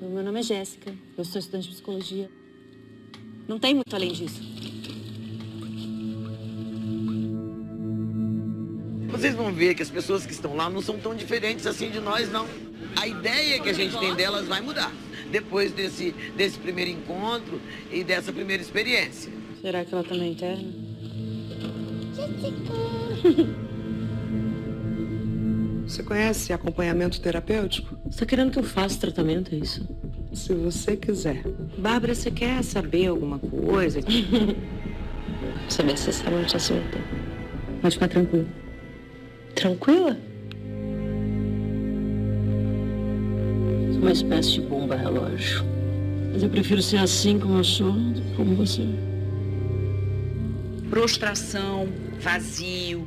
Meu nome é Jéssica, eu sou estudante de psicologia. Não tem muito além disso. Vocês vão ver que as pessoas que estão lá não são tão diferentes assim de nós, não. A ideia que a gente tem delas vai mudar depois desse primeiro encontro e dessa primeira experiência. Será que ela também é interna? Você conhece acompanhamento terapêutico? Você tá querendo que eu faça tratamento, é isso? Se você quiser. Bárbara, você quer saber alguma coisa? Saber se essa noite é solta. Pode ficar tranquila. Tranquila? Sou uma espécie de bomba relógio. Mas eu prefiro ser assim como eu sou do que como você. Prostração, vazio.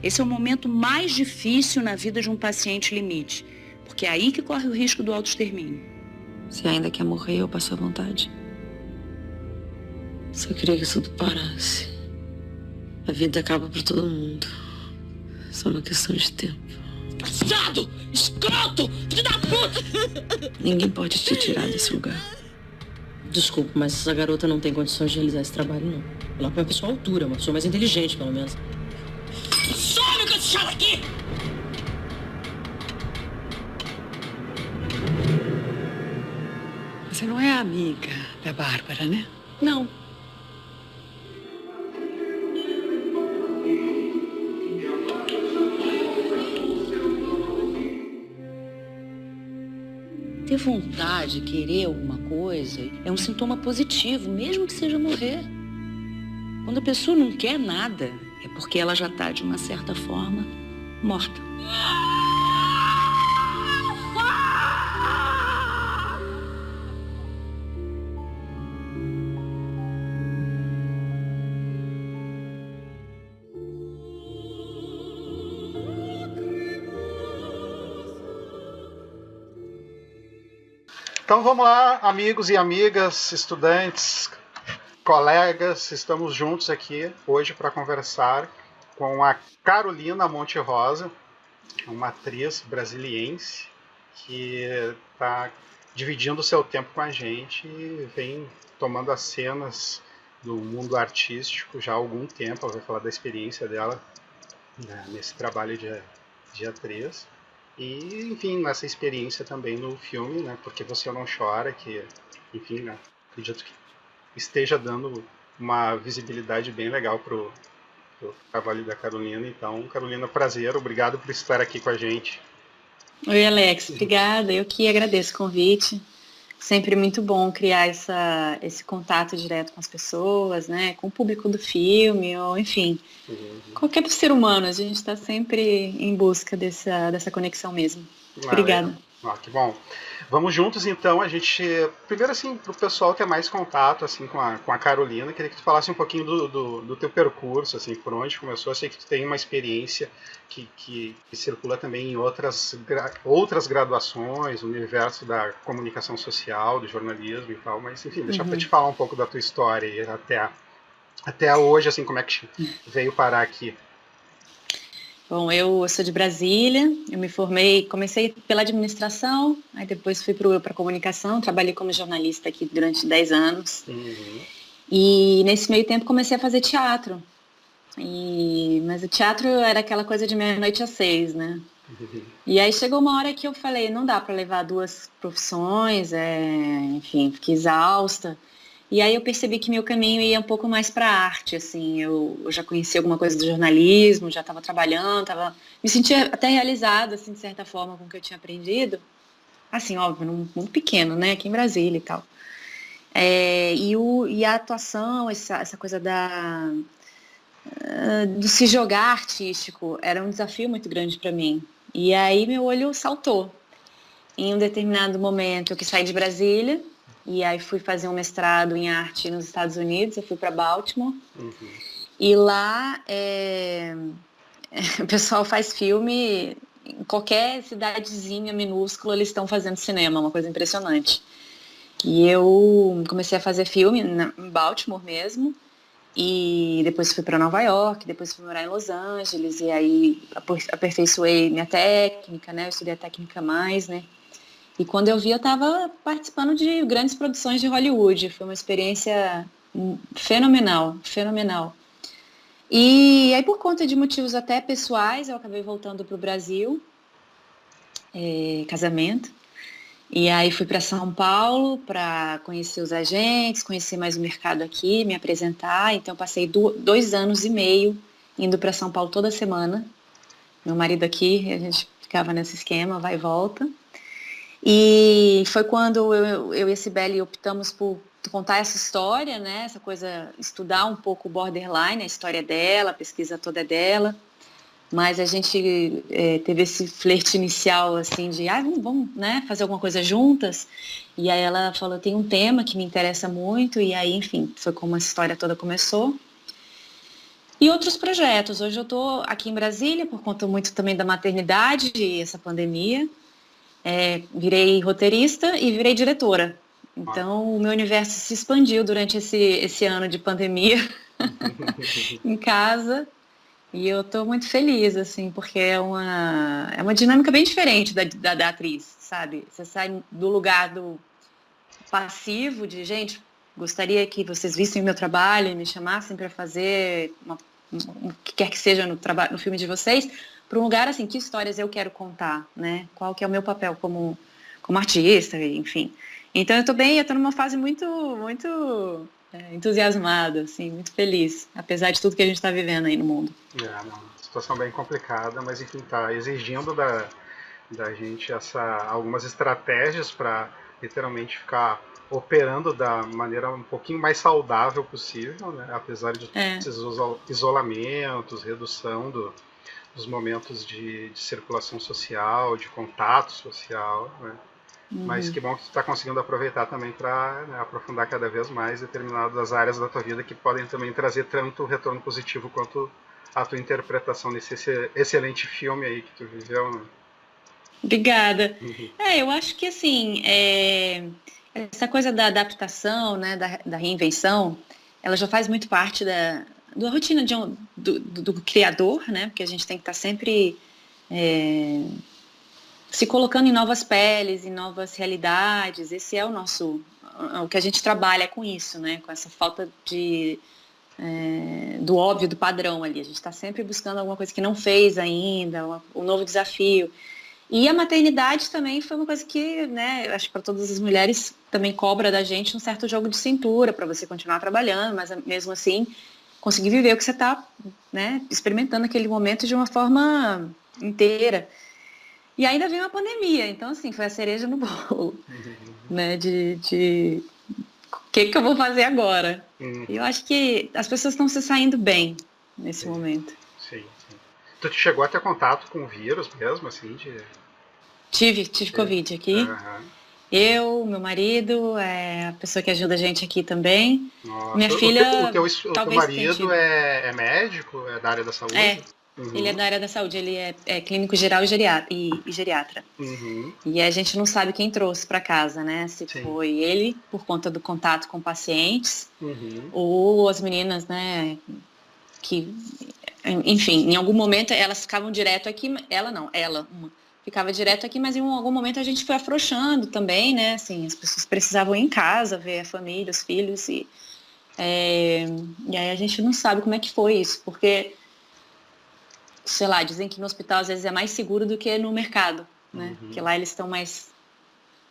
Esse é o momento mais difícil na vida de um paciente limite, porque é aí que corre o risco do autoextermínio. Você ainda quer morrer ou passar vontade? Só queria que isso tudo parasse. A vida acaba por todo mundo. Só uma questão de tempo. Desgraçado! Escroto! Filho da puta! Ninguém pode te tirar desse lugar. Desculpa, mas essa garota não tem condições de realizar esse trabalho, não. Ela é uma pessoa à altura, uma pessoa mais inteligente, pelo menos. Some com esse chão aqui! Você não é amiga da Bárbara, né? Não. Ter vontade, querer alguma coisa, é um sintoma positivo, mesmo que seja morrer. Quando a pessoa não quer nada, é porque ela já está, de uma certa forma, morta. Então vamos lá, amigos e amigas, estudantes, colegas, estamos juntos aqui hoje para conversar com a Carolina Monte Rosa, uma atriz brasiliense que está dividindo o seu tempo com a gente e vem tomando as cenas do mundo artístico já há algum tempo. Ela vai falar da experiência dela, né, nesse trabalho de atriz. E, enfim, nessa experiência também no filme, né, Porque Você Não Chora, que, enfim, né, acredito que esteja dando uma visibilidade bem legal pro trabalho da Carolina. Então, Carolina, prazer, obrigado por estar aqui com a gente. Oi, Alex, obrigada. Eu que agradeço o convite. Sempre muito bom criar esse contato direto com as pessoas, né, com o público do filme, ou enfim, qualquer ser humano. A gente está sempre em busca dessa conexão mesmo. Obrigada. Que bom. Vamos juntos, então. A gente, primeiro, assim, para o pessoal ter mais contato, assim, com a Carolina, queria que tu falasse um pouquinho do teu percurso, assim, por onde começou. Eu sei que tu tem uma experiência que circula também em outras graduações, no universo da comunicação social, do jornalismo e tal, mas, enfim, deixa eu te falar um pouco da tua história e até hoje, assim, como é que veio parar aqui. Bom, eu sou de Brasília, eu me formei, comecei pela administração, aí depois fui para comunicação, trabalhei como jornalista aqui durante 10 anos. E nesse meio tempo comecei a fazer teatro. Mas o teatro era aquela coisa de meia-noite às 6, né? E aí chegou uma hora que eu falei, não dá para levar duas profissões, enfim, fiquei exausta. E aí eu percebi que meu caminho ia um pouco mais para a arte, assim, eu já conhecia alguma coisa do jornalismo, já estava trabalhando, me sentia até realizada, assim, de certa forma, com o que eu tinha aprendido. Assim, óbvio, num mundo pequeno, né, aqui em Brasília e tal. E a atuação, essa coisa do se jogar artístico, era um desafio muito grande para mim. E aí meu olho saltou. Em um determinado momento, eu quis sair de Brasília, e aí fui fazer um mestrado em arte nos Estados Unidos, eu fui para Baltimore. E lá o pessoal faz filme, em qualquer cidadezinha minúscula eles estão fazendo cinema, uma coisa impressionante. E eu comecei a fazer filme em Baltimore mesmo, e depois fui para Nova York, depois fui morar em Los Angeles, e aí aperfeiçoei minha técnica, né, eu estudei a técnica mais, né. E quando eu vi, eu estava participando de grandes produções de Hollywood. Foi uma experiência fenomenal, fenomenal. E aí, por conta de motivos até pessoais, eu acabei voltando para o Brasil, casamento. E aí fui para São Paulo para conhecer os agentes, conhecer mais o mercado aqui, me apresentar. Então passei 2 anos e meio indo para São Paulo toda semana. Meu marido aqui, a gente ficava nesse esquema, vai e volta. E foi quando eu e a Cibele optamos por contar essa história, né? Essa coisa, estudar um pouco o Borderline, a história dela, a pesquisa toda dela. Mas a gente teve esse flerte inicial, assim, de vamos né, fazer alguma coisa juntas. E aí ela falou, tem um tema que me interessa muito. E aí, enfim, foi como a história toda começou. E outros projetos. Hoje eu estou aqui em Brasília, por conta muito também da maternidade e essa pandemia. Virei roteirista e virei diretora. Então, o meu universo se expandiu durante esse ano de pandemia em casa. E eu estou muito feliz, assim, porque é uma dinâmica bem diferente da atriz, sabe? Você sai do lugar do passivo, de gente, gostaria que vocês vissem o meu trabalho e me chamassem para fazer o que quer que seja no filme de vocês, para um lugar assim, que histórias eu quero contar, né? Qual que é o meu papel como artista, enfim. Então eu estou numa fase muito, muito entusiasmada, assim, muito feliz, apesar de tudo que a gente está vivendo aí no mundo. Uma situação bem complicada, mas enfim, está exigindo da gente algumas estratégias para literalmente ficar operando da maneira um pouquinho mais saudável possível, né? Apesar de esses isolamentos, redução dos momentos de circulação social, de contato social, né? Mas que bom que tu está conseguindo aproveitar também para aprofundar cada vez mais determinadas áreas da tua vida que podem também trazer tanto retorno positivo quanto a tua interpretação desse excelente filme aí que tu viveu, né? Obrigada. Eu acho que assim, essa coisa da adaptação, né, da reinvenção, ela já faz muito parte da rotina do criador, né? Porque a gente tem que estar sempre se colocando em novas peles, em novas realidades. Esse é o que a gente trabalha com isso, né? Com essa falta do óbvio, do padrão ali. A gente está sempre buscando alguma coisa que não fez ainda, um novo desafio. E a maternidade também foi uma coisa que, né, eu acho que para todas as mulheres também cobra da gente um certo jogo de cintura para você continuar trabalhando, mas mesmo assim conseguir viver o que você está, né, experimentando naquele momento de uma forma inteira. E ainda veio uma pandemia, então assim, foi a cereja no bolo, né, de o que eu vou fazer agora? E eu acho que as pessoas estão se saindo bem nesse momento. Sim. Tu chegou a ter contato com o vírus mesmo, assim, Tive Covid aqui. Eu, meu marido, a pessoa que ajuda a gente aqui também. Nossa. Minha filha, o teu marido é médico? É da área da saúde? Ele é da área da saúde, ele é clínico geral e geriatra. E a gente não sabe quem trouxe para casa, né? Se foi ele, por conta do contato com pacientes, ou as meninas, né? Que, enfim, em algum momento elas ficavam direto aqui, ela ficava direto aqui, mas em algum momento a gente foi afrouxando também, né? Assim, as pessoas precisavam ir em casa, ver a família, os filhos, e aí a gente não sabe como é que foi isso, porque, sei lá, dizem que no hospital às vezes é mais seguro do que no mercado, né? Porque lá eles estão mais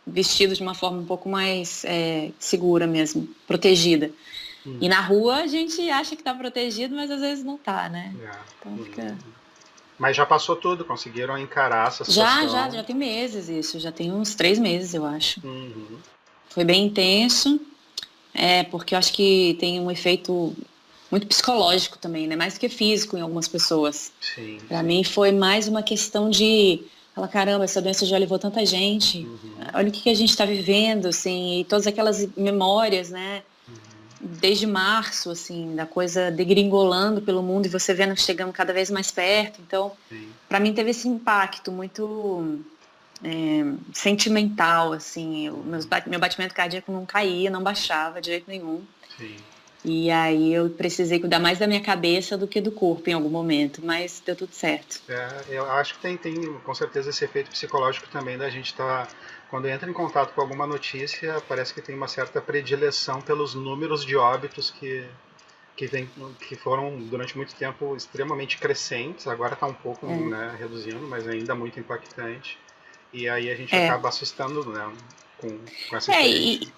vestidos de uma forma um pouco mais segura mesmo, protegida. E na rua a gente acha que está protegido, mas às vezes não está, né? Então fica... Mas já passou tudo, conseguiram encarar essa situação? Já tem meses isso, já tem uns 3 meses, eu acho. Foi bem intenso, porque eu acho que tem um efeito muito psicológico também, né? Mais do que físico em algumas pessoas. Para mim foi mais uma questão de falar, caramba, essa doença já levou tanta gente, olha o que a gente está vivendo, assim, e todas aquelas memórias, né? Desde março, assim, da coisa degringolando pelo mundo e você vendo chegando cada vez mais perto. Então, para mim teve esse impacto muito sentimental, assim. Meu batimento cardíaco não caía, não baixava de jeito nenhum. E aí eu precisei cuidar mais da minha cabeça do que do corpo em algum momento, mas deu tudo certo. Eu acho que tem com certeza esse efeito psicológico também da gente estar quando entra em contato com alguma notícia, parece que tem uma certa predileção pelos números de óbitos que foram durante muito tempo extremamente crescentes. Agora está um pouco, né, reduzindo, mas ainda muito impactante. E aí a gente acaba assustando, né, com essa experiência.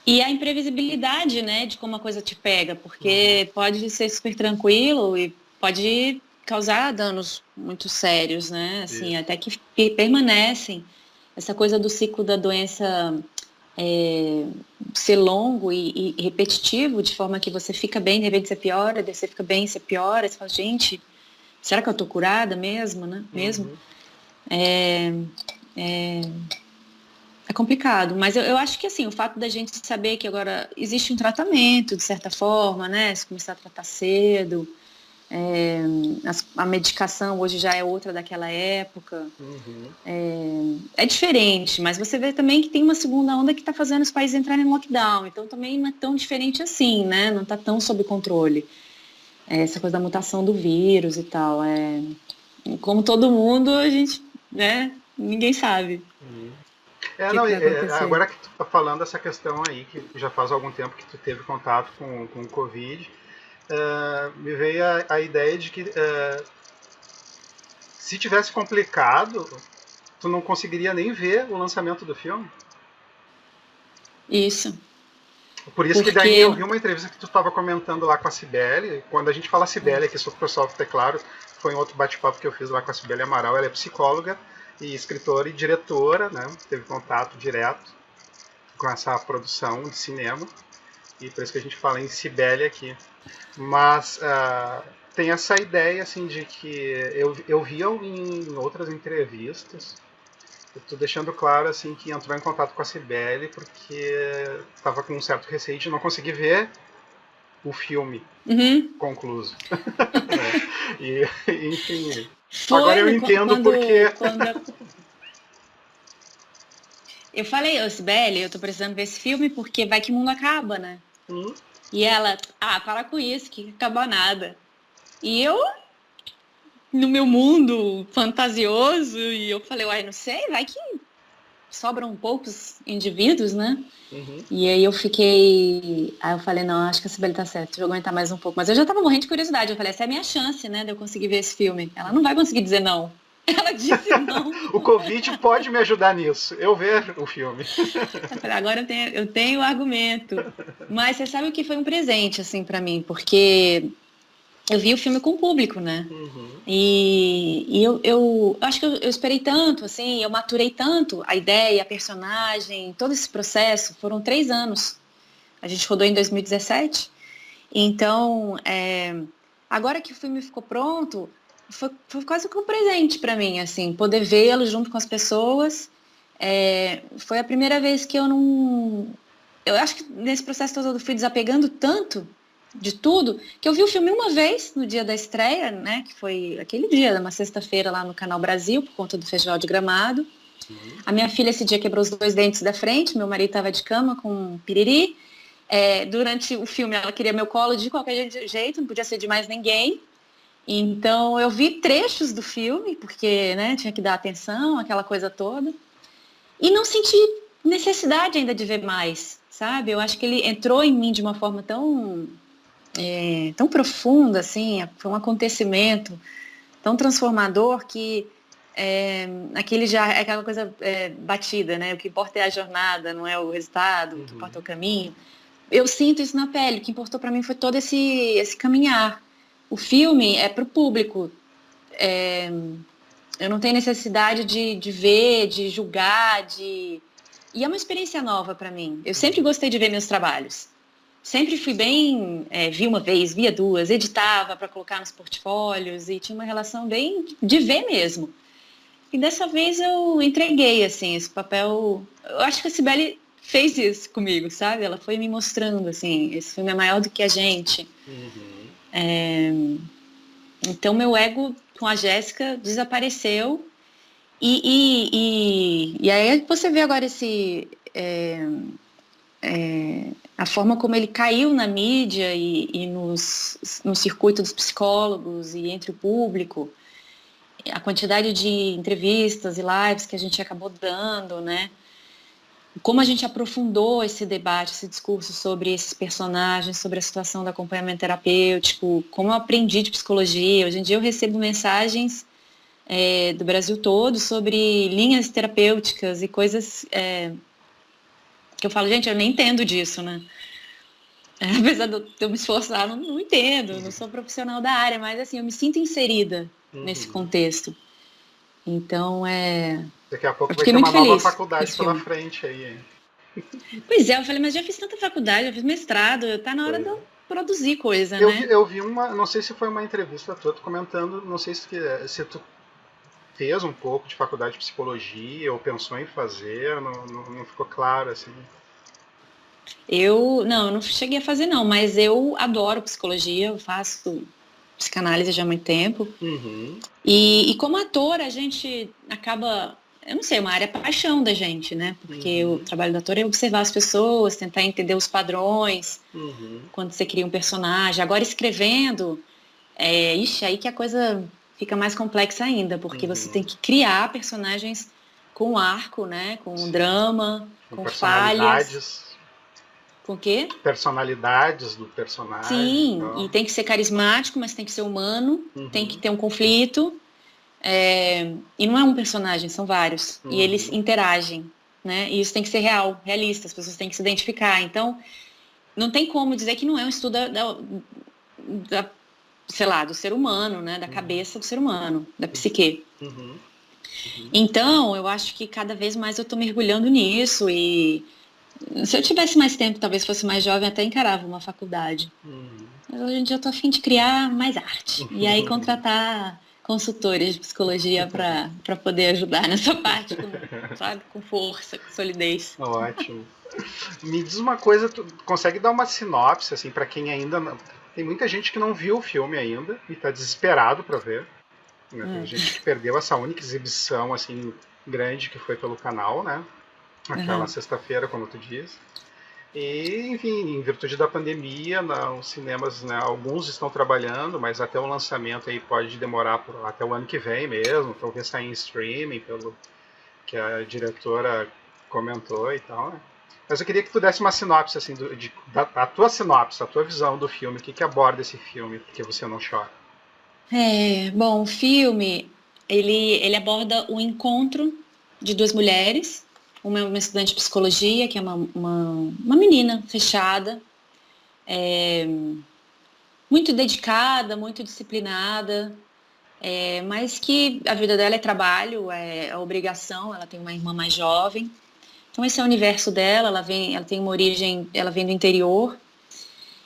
E a imprevisibilidade, né, de como a coisa te pega, porque pode ser super tranquilo e pode causar danos muito sérios, né, assim, até que permanecem. Essa coisa do ciclo da doença ser longo e repetitivo, de forma que você fica bem, de repente você piora, daí você fica bem, você piora, você fala, gente, será que eu tô curada mesmo, né, É complicado, mas eu acho que assim, o fato da gente saber que agora existe um tratamento, de certa forma, né? Se começar a tratar cedo, a medicação hoje já é outra daquela época. É diferente, mas você vê também que tem uma segunda onda que está fazendo os países entrarem em lockdown, então também não é tão diferente assim, né? Não está tão sob controle. Essa coisa da mutação do vírus e tal. Como todo mundo, a gente, né? Ninguém sabe. Agora que tu tá falando essa questão aí, que já faz algum tempo que tu teve contato com o Covid, me veio a ideia de que se tivesse complicado, tu não conseguiria nem ver o lançamento do filme. Isso. Por isso que daí eu vi uma entrevista que tu estava comentando lá com a Cibele. Quando a gente fala Cibele aqui, só para o pessoal ter claro, foi um outro bate-papo que eu fiz lá com a Cibele Amaral. Ela é psicóloga e escritora e diretora, né? Teve contato direto com essa produção de cinema, e por isso que a gente fala em Cibele aqui. Mas tem essa ideia assim, de que eu vi em outras entrevistas, eu tô deixando claro assim, que entrou em contato com a Cibele porque estava com um certo receio de não conseguir ver o filme concluso. E, enfim... Agora eu entendo porque... Eu falei, Cibele, eu tô precisando ver esse filme porque vai que o mundo acaba, né? E ela, para com isso, que não acaba nada. E eu, no meu mundo fantasioso, e eu falei, não sei, vai que sobram poucos indivíduos, né? E aí eu falei, não, acho que a Cibele tá certa, deixa eu aguentar mais um pouco. Mas eu já tava morrendo de curiosidade, eu falei, essa é a minha chance, né, de eu conseguir ver esse filme. Ela não vai conseguir dizer não. Ela disse não. O Covid pode me ajudar nisso, eu ver o filme. Eu falei, agora eu tenho o argumento. Mas você sabe o que foi um presente, assim, pra mim, porque eu vi o filme com o público, né? E eu acho que eu esperei tanto, assim, eu maturei tanto a ideia, a personagem, todo esse processo. Foram 3 anos. A gente rodou em 2017. Então, agora que o filme ficou pronto, foi quase que um presente para mim, assim, poder vê-lo junto com as pessoas. Foi a primeira vez que eu não... Eu acho que nesse processo todo eu fui desapegando tanto de tudo, que eu vi o filme uma vez no dia da estreia, né, que foi aquele dia, uma sexta-feira lá no Canal Brasil, por conta do Festival de Gramado. A minha filha esse dia quebrou os 2 dentes da frente, meu marido estava de cama com um piriri. Durante o filme ela queria meu colo de qualquer jeito, não podia ser de mais ninguém. Então eu vi trechos do filme, porque, né, tinha que dar atenção, aquela coisa toda. E não senti necessidade ainda de ver mais, sabe? Eu acho que ele entrou em mim de uma forma tão profunda, assim, foi um acontecimento tão transformador que aquela coisa batida, né? O que importa é a jornada, não é o resultado, o que importa é o caminho. Eu sinto isso na pele, o que importou para mim foi todo esse caminhar. O filme é para o público. Eu não tenho necessidade de ver, de julgar, e é uma experiência nova para mim. Eu sempre gostei de ver meus trabalhos. Sempre fui bem, vi uma vez, via 2, editava para colocar nos portfólios e tinha uma relação bem de ver mesmo. E dessa vez eu entreguei, assim, esse papel. Eu acho que a Cibele fez isso comigo, sabe? Ela foi me mostrando, assim, esse filme é maior do que a gente. Então meu ego com a Jéssica desapareceu. E aí você vê agora a forma como ele caiu na mídia e no circuito dos psicólogos e entre o público, a quantidade de entrevistas e lives que a gente acabou dando, né? como a gente aprofundou esse debate, esse discurso sobre esses personagens, sobre a situação do acompanhamento terapêutico, como eu aprendi de psicologia. Hoje em dia eu recebo mensagens do Brasil todo sobre linhas terapêuticas e coisas que eu falo, gente, eu nem entendo disso, né? Apesar de eu me esforçar, não entendo, não sou profissional da área, mas assim, eu me sinto inserida nesse contexto. Então, Daqui a pouco eu vai fiquei ter uma muito nova feliz faculdade com pela esse filme. frente aí, hein? Pois é, eu falei, mas já fiz tanta faculdade, já fiz mestrado, tá na hora de eu produzir coisa, né? Eu vi uma, não sei se foi uma entrevista tua, tu comentando, não sei se tu fez um pouco de faculdade de psicologia ou pensou em fazer, não ficou claro, assim. Eu não cheguei a fazer não, mas eu adoro psicologia, eu faço psicanálise já há muito tempo. Uhum. E como ator, a gente acaba, eu não sei, uma área paixão da gente, né? Porque o trabalho do ator é observar as pessoas, tentar entender os padrões, quando você cria um personagem. Agora escrevendo, aí que a coisa fica mais complexa ainda, porque você tem que criar personagens com arco, né? Com drama, com falhas. Com o quê? Personalidades do personagem. Sim, então. e tem que ser carismático, mas tem que ser humano, tem que ter um conflito. E não é um personagem, são vários. E eles interagem, né? E isso tem que ser realista, as pessoas têm que se identificar. Então, não tem como dizer que não é um estudo sei lá, do ser humano, né? Da cabeça do ser humano, da psique. Então, eu acho que cada vez mais eu tô mergulhando nisso e se eu tivesse mais tempo, talvez fosse mais jovem, até encarava uma faculdade. Mas hoje em dia eu tô a fim de criar mais arte. E aí contratar consultores de psicologia para poder ajudar nessa parte, com força, com solidez. Ótimo. Me diz uma coisa, tu consegue dar uma sinopse, assim, para quem ainda não... Tem muita gente que não viu o filme ainda e tá desesperado para ver. Né? Tem gente que perdeu essa única exibição, assim, grande que foi pelo canal, né? Aquela sexta-feira, como tu diz. E, enfim, em virtude da pandemia, os cinemas, né, alguns estão trabalhando, mas até o lançamento aí pode demorar até o ano que vem mesmo, talvez sair em streaming, pelo que a diretora comentou e tal, né? Mas eu queria que tu desse uma sinopse, assim, a tua sinopse, a tua visão do filme, o que aborda esse filme, Porque Você Não Chora. Bom, o filme, ele aborda o encontro de duas mulheres, uma estudante de psicologia, que é uma menina fechada, muito dedicada, muito disciplinada, mas que a vida dela é trabalho, é a obrigação, ela tem uma irmã mais jovem. Então esse é o universo dela, ela tem uma origem, ela vem do interior.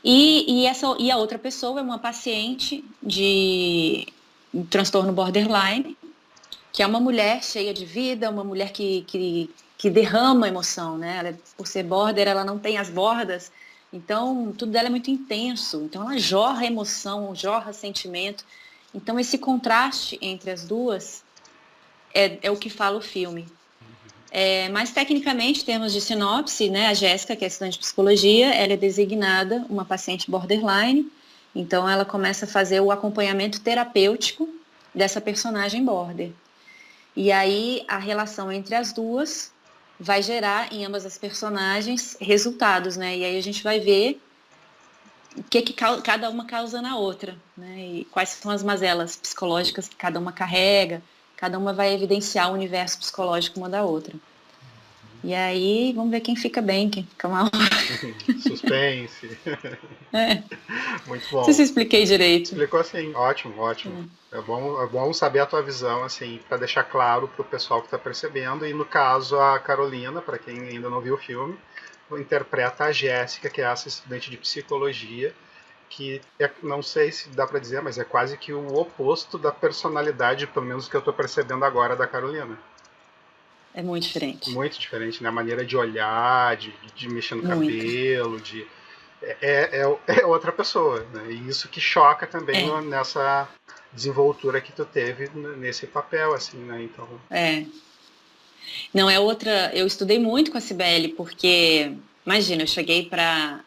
E a outra pessoa é uma paciente de transtorno borderline, que é uma mulher cheia de vida, uma mulher que derrama emoção, né? Ela, por ser border, ela não tem as bordas, então tudo dela é muito intenso. Então ela jorra emoção, jorra sentimento. Então esse contraste entre as duas é o que fala o filme. Mas tecnicamente, em termos de sinopse, né, a Jéssica, que é estudante de psicologia, ela é designada uma paciente borderline, então ela começa a fazer o acompanhamento terapêutico dessa personagem border. E aí a relação entre as duas vai gerar em ambas as personagens resultados, né? E aí a gente vai ver o que cada uma causa na outra, né? E quais são as mazelas psicológicas que cada uma carrega. Cada uma vai evidenciar o universo psicológico uma da outra. E aí, vamos ver quem fica bem, quem fica mal. Suspense. Muito bom. Não sei se eu expliquei direito. Explicou assim, ótimo. É bom saber a tua visão, assim, para deixar claro para o pessoal que está percebendo. E no caso, a Carolina, para quem ainda não viu o filme, interpreta a Jéssica, que é essa estudante de psicologia, que não sei se dá para dizer, mas é quase que o oposto da personalidade, pelo menos que eu estou percebendo agora, da Carolina. É muito diferente. Muito diferente, né? A maneira de olhar, de mexer no cabelo, é outra pessoa, né? E isso que choca também nessa desenvoltura que tu teve nesse papel, assim, né? Então... Não, é outra... Eu estudei muito com a Cibele, porque, imagina, eu cheguei para...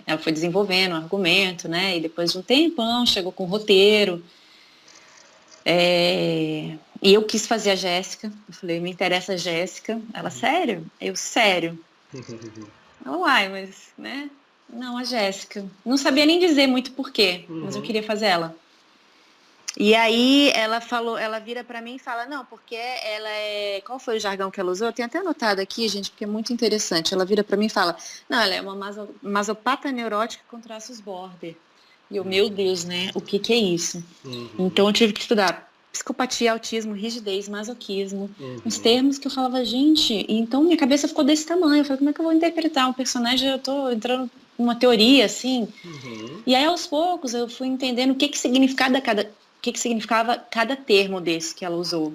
ela foi desenvolvendo um argumento, né? E depois de um tempão chegou com o roteiro. E E eu quis fazer a Jéssica. Eu falei, me interessa a Jéssica. Ela, sério? Eu, sério. Ela, uai, mas, né? Não, a Jéssica. Não sabia nem dizer muito porquê, mas eu queria fazer ela. E aí ela falou, ela vira pra mim e fala, não, porque ela é... Qual foi o jargão que ela usou? Eu tenho até anotado aqui, gente, porque é muito interessante. Ela vira pra mim e fala, não, ela é uma masopata neurótica com traços border. E eu, meu Deus, né? O que é isso? Então eu tive que estudar psicopatia, autismo, rigidez, masoquismo. Uns termos que eu falava, gente, e então minha cabeça ficou desse tamanho. Eu falei, como é que eu vou interpretar um personagem? Eu tô entrando numa teoria, assim. E aí, aos poucos, eu fui entendendo o que significava cada termo desse que ela usou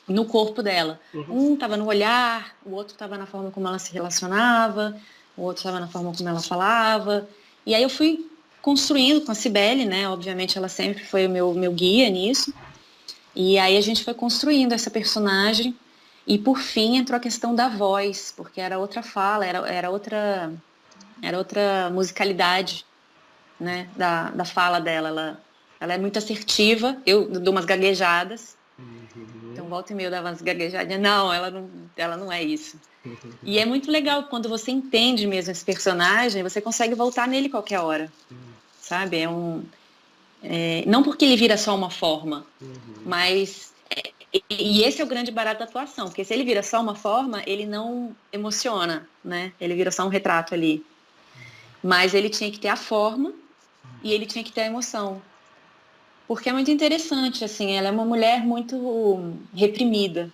no corpo dela. Um estava no olhar, o outro estava na forma como ela se relacionava, o outro estava na forma como ela falava. E aí eu fui construindo com a Cibele, né? Obviamente ela sempre foi o meu guia nisso. E aí a gente foi construindo essa personagem e por fim entrou a questão da voz, porque era outra fala, era outra musicalidade, né? Da fala dela. Ela é muito assertiva, eu dou umas gaguejadas. Então volta e meia eu dava umas gaguejadinhas. Não, ela não é isso. E é muito legal quando você entende mesmo esse personagem, você consegue voltar nele qualquer hora. Sabe? Não porque ele vira só uma forma, mas... E esse é o grande barato da atuação, porque se ele vira só uma forma, ele não emociona, né? Ele vira só um retrato ali. Mas ele tinha que ter a forma e ele tinha que ter a emoção. Porque é muito interessante, assim, ela é uma mulher muito reprimida.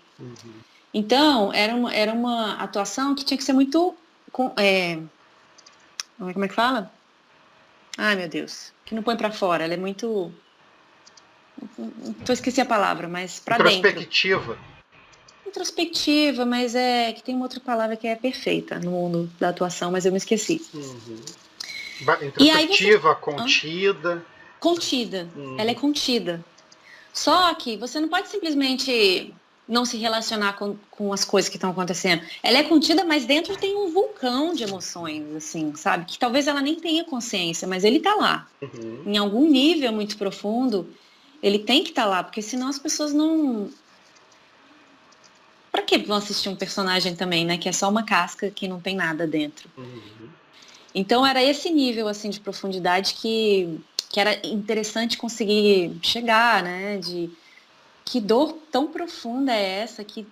Então, era uma atuação que tinha que ser muito... como é que fala? Ai, meu Deus. Que não põe pra fora. Ela é muito... esqueci a palavra, mas pra dentro. Introspectiva, mas que tem uma outra palavra que é perfeita no mundo da atuação, mas eu me esqueci. Introspectiva, contida. Contida. Ela é contida. Só que você não pode simplesmente não se relacionar com as coisas que estão acontecendo. Ela é contida, mas dentro tem um vulcão de emoções, assim, sabe? Que talvez ela nem tenha consciência, mas ele tá lá. Em algum nível muito profundo, ele tem que estar lá, porque senão as pessoas não... Pra que vão assistir um personagem também, né? Que é só uma casca que não tem nada dentro. Então era esse nível, assim, de profundidade que era interessante conseguir chegar, né? De que dor tão profunda é essa que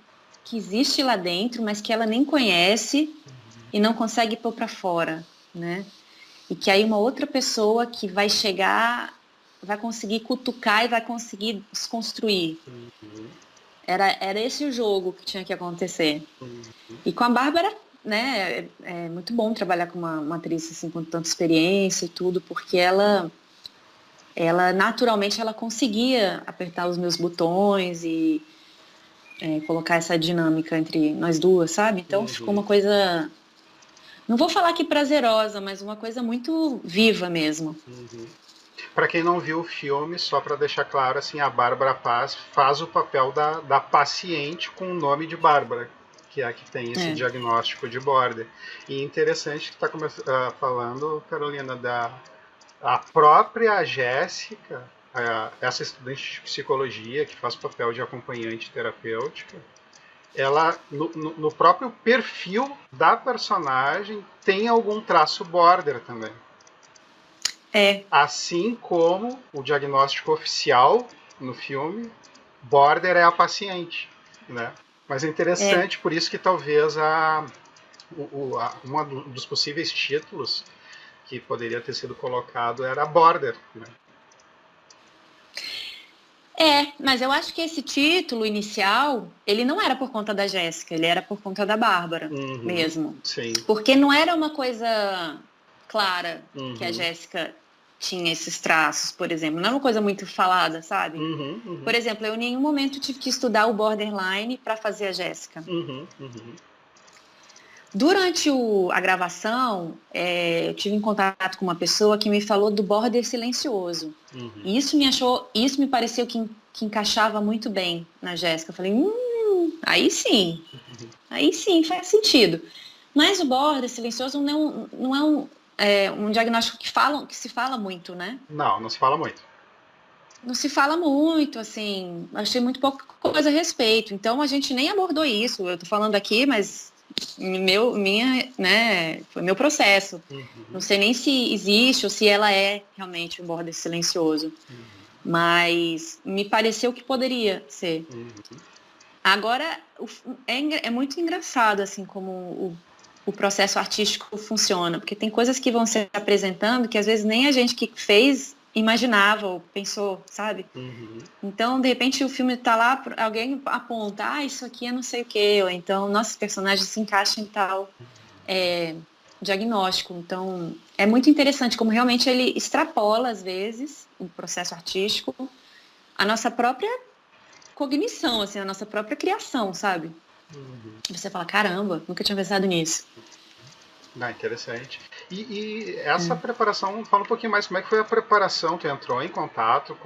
existe lá dentro, mas que ela nem conhece e não consegue pôr pra fora, né? E que aí uma outra pessoa que vai chegar vai conseguir cutucar e vai conseguir desconstruir. Era esse o jogo que tinha que acontecer. E com a Bárbara, né, é muito bom trabalhar com uma atriz assim, com tanta experiência e tudo, porque ela naturalmente ela conseguia apertar os meus botões e colocar essa dinâmica entre nós duas, sabe? Então ficou uma coisa, não vou falar que prazerosa, mas uma coisa muito viva mesmo. Para quem não viu o filme, só para deixar claro, assim, a Bárbara Paz faz o papel da paciente com o nome de Bárbara, que é a que tem esse diagnóstico de border. E interessante que está falando, Carolina, a própria Jéssica, essa estudante de psicologia que faz papel de acompanhante terapêutica, ela, no próprio perfil da personagem, tem algum traço border também. Assim como o diagnóstico oficial no filme, border é a paciente, né? Mas é interessante, por isso que talvez um dos possíveis títulos que poderia ter sido colocado era border, né? Mas eu acho que esse título inicial, ele não era por conta da Jéssica, ele era por conta da Bárbara mesmo. Sim. Porque não era uma coisa clara que a Jéssica tinha esses traços, por exemplo. Não é uma coisa muito falada, sabe? Por exemplo, eu em nenhum momento tive que estudar o borderline para fazer a Jéssica. Durante a gravação, eu tive em contato com uma pessoa que me falou do border silencioso. E isso me pareceu que encaixava muito bem na Jéssica. Eu falei, aí sim faz sentido. Mas o border silencioso não é um diagnóstico que se fala muito, né? Não se fala muito. não se fala muito, assim, achei muito pouca coisa a respeito. Então a gente nem abordou isso. Eu tô falando aqui, mas foi meu processo. Não sei nem se existe ou se ela é realmente um border silencioso. Mas me pareceu que poderia ser. Agora, é muito engraçado, assim, como o processo artístico funciona, porque tem coisas que vão se apresentando que às vezes nem a gente que fez imaginava ou pensou, sabe? Então, de repente, o filme tá lá, alguém aponta, isso aqui é não sei o quê, ou então, nossos personagens se encaixam em tal diagnóstico. Então, é muito interessante como realmente ele extrapola, às vezes, o processo artístico, a nossa própria cognição, assim, a nossa própria criação, sabe? Você fala, caramba, nunca tinha pensado nisso. Interessante. E essa preparação, fala um pouquinho mais, como é que foi a preparação? Tu entrou em contato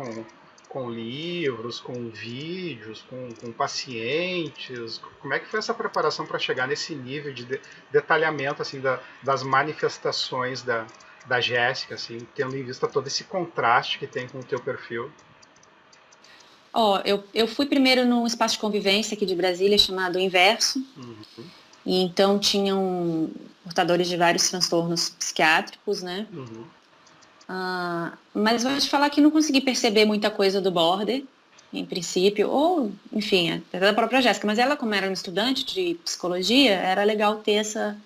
com livros, com vídeos, com pacientes? Como é que foi essa preparação para chegar nesse nível de detalhamento assim, das manifestações da Jéssica, assim, tendo em vista todo esse contraste que tem com o teu perfil? Eu fui primeiro num espaço de convivência aqui de Brasília chamado Inverso. E então tinham portadores de vários transtornos psiquiátricos, né? Mas vou te falar que não consegui perceber muita coisa do border, em princípio, ou, enfim, até da própria Jéssica. Mas ela, como era uma estudante de psicologia, era legal ter essa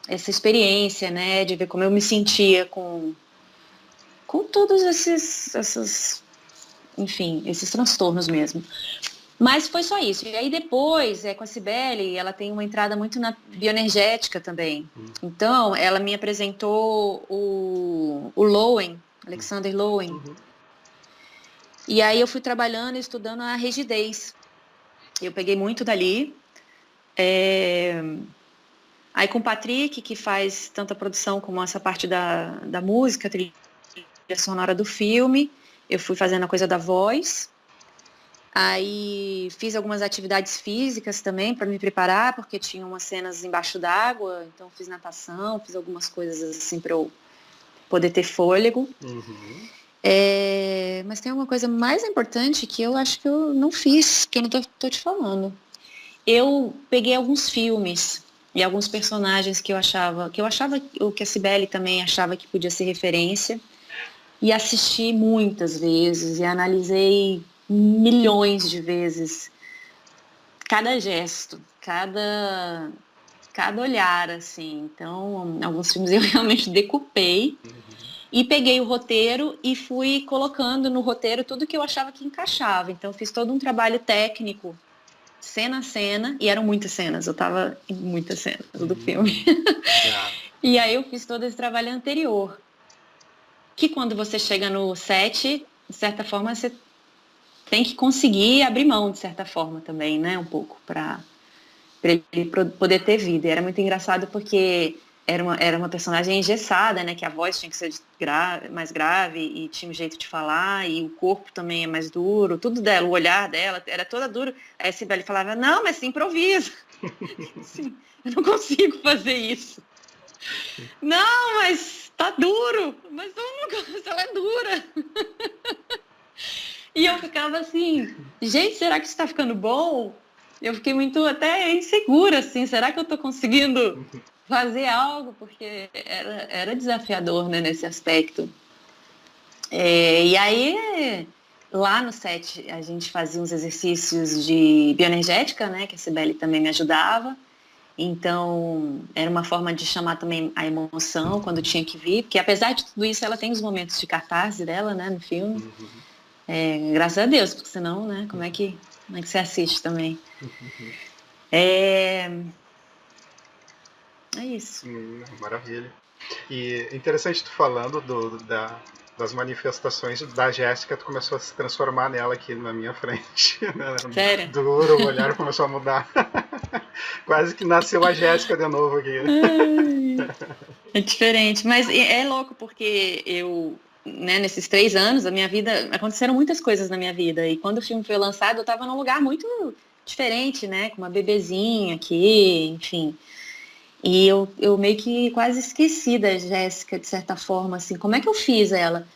experiência, né? De ver como eu me sentia com todos esses transtornos mesmo. Mas foi só isso. E aí depois, com a Cibele, ela tem uma entrada muito na bioenergética também. Então, ela me apresentou o Lowen, Alexander Lowen. E aí eu fui trabalhando e estudando a rigidez. Eu peguei muito dali. Aí com o Patrick, que faz tanto a produção como essa parte da música, a trilha sonora do filme, eu fui fazendo a coisa da voz. Aí fiz algumas atividades físicas também para me preparar, porque tinha umas cenas embaixo d'água, então fiz natação, fiz algumas coisas assim para eu poder ter fôlego. Mas tem uma coisa mais importante que eu acho que eu não fiz, que eu não tô te falando. Eu peguei alguns filmes e alguns personagens que eu achava o que a Cibele também achava que podia ser referência, e assisti muitas vezes e analisei milhões de vezes cada gesto, cada olhar, assim. Então, alguns filmes eu realmente decupei e peguei o roteiro e fui colocando no roteiro tudo que eu achava que encaixava. Então, fiz todo um trabalho técnico, cena a cena, e eram muitas cenas, eu estava em muitas cenas do filme. E aí eu fiz todo esse trabalho anterior, que quando você chega no set, de certa forma, você tem que conseguir abrir mão, de certa forma, também, né? Um pouco, para ele poder ter vida. E era muito engraçado porque era uma personagem engessada, né? Que a voz tinha que ser mais grave e tinha um jeito de falar, e o corpo também é mais duro, tudo dela, o olhar dela era toda duro. Aí a Cibele falava, não, mas se improvisa. Sim, eu não consigo fazer isso. Não, mas tá duro. Mas ela é dura. E eu ficava assim, gente, será que isso tá ficando bom? Eu fiquei muito até insegura, assim, será que eu tô conseguindo fazer algo? Porque era desafiador, né, nesse aspecto. E aí, lá no set, a gente fazia uns exercícios de bioenergética, né, que a Cibele também me ajudava. Então, era uma forma de chamar também a emoção quando tinha que vir, porque apesar de tudo isso, ela tem os momentos de catarse dela, né, no filme. Graças a Deus, porque senão, né, como é que você assiste também? É isso. Maravilha. E interessante tu falando das manifestações da Jéssica, tu começou a se transformar nela aqui na minha frente. Né? Sério? Duro, o olhar começou a mudar. Quase que nasceu a Jéssica de novo aqui. É diferente, mas é louco porque eu, né, nesses 3 anos da minha vida, aconteceram muitas coisas na minha vida, e quando o filme foi lançado eu estava num lugar muito diferente, né, com uma bebezinha aqui, enfim, e eu meio que quase esqueci da Jéssica, de certa forma, assim, como é que eu fiz ela?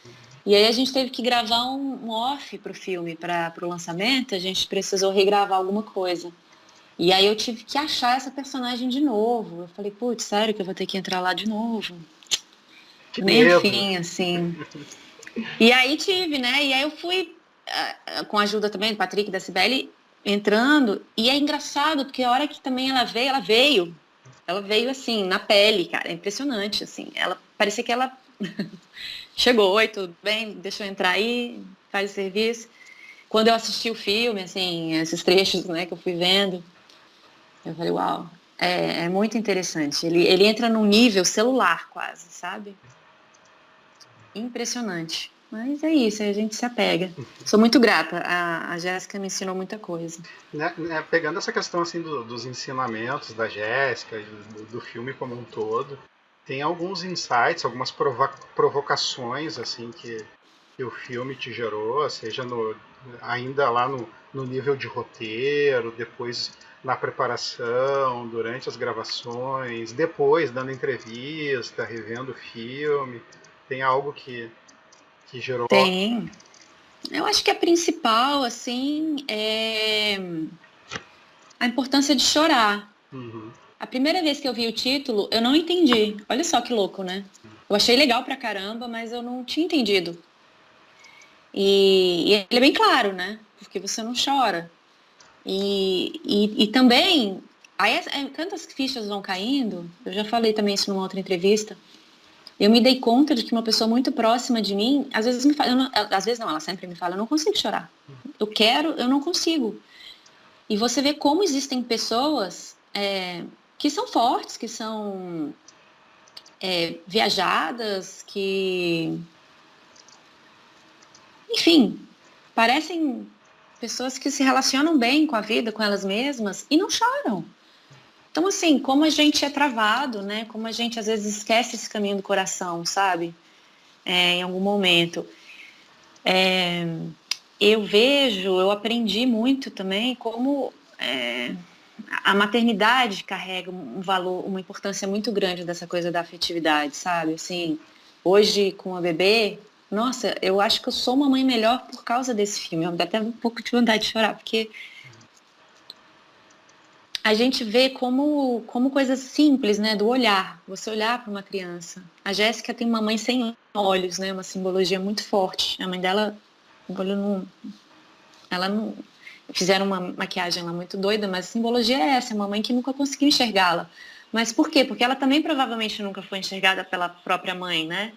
E aí a gente teve que gravar um off pro filme, para o lançamento, a gente precisou regravar alguma coisa. E aí eu tive que achar essa personagem de novo. Eu falei, putz, sério que eu vou ter que entrar lá de novo? Que Nem medo. enfim, assim. E aí tive, né? E aí eu fui, com a ajuda também do Patrick e da Cibele, entrando. E é engraçado, porque a hora que também ela veio. Ela veio assim, na pele, cara. É impressionante, assim. Ela parecia que ela chegou, oi, tudo bem? Deixa eu entrar aí, faz o serviço. Quando eu assisti o filme, assim, esses trechos, né, que eu fui vendo, eu falei, uau, é muito interessante. Ele entra num nível celular quase, sabe? Impressionante. Mas é isso, a gente se apega. Sou muito grata. A Jéssica me ensinou muita coisa. Pegando essa questão assim dos ensinamentos da Jéssica e do filme como um todo, tem alguns insights, algumas provocações assim que o filme te gerou, seja ainda lá no nível de roteiro, depois na preparação, durante as gravações, depois dando entrevista, revendo o filme. Tem algo que gerou... Tem. Eu acho que a principal, assim, é a importância de chorar. Uhum. A primeira vez que eu vi o título, eu não entendi. Olha só que louco, né? Eu achei legal pra caramba, mas eu não tinha entendido. E ele é bem claro, né? Porque você não chora. E também, aí quando as fichas vão caindo, eu já falei também isso numa outra entrevista, eu me dei conta de que uma pessoa muito próxima de mim, às vezes me fala, às vezes não, ela sempre me fala, eu não consigo chorar. Eu não consigo. E você vê como existem pessoas que são fortes, que são viajadas, que... Enfim, parecem pessoas que se relacionam bem com a vida, com elas mesmas, e não choram. Então, assim, como a gente é travado, né? Como a gente, às vezes, esquece esse caminho do coração, sabe? Em algum momento. Eu aprendi muito também como a maternidade carrega um valor, uma importância muito grande dessa coisa da afetividade, sabe? Assim, hoje, com a bebê, nossa, eu acho que eu sou uma mãe melhor por causa desse filme. Eu me dá até um pouco de vontade de chorar, porque a gente vê como coisas simples, né, do olhar, você olhar para uma criança. A Jéssica tem uma mãe sem olhos, né, uma simbologia muito forte. A mãe dela, ela não, fizeram uma maquiagem lá muito doida, mas a simbologia é essa, é uma mãe que nunca conseguiu enxergá-la. Mas por quê? Porque ela também provavelmente nunca foi enxergada pela própria mãe, né?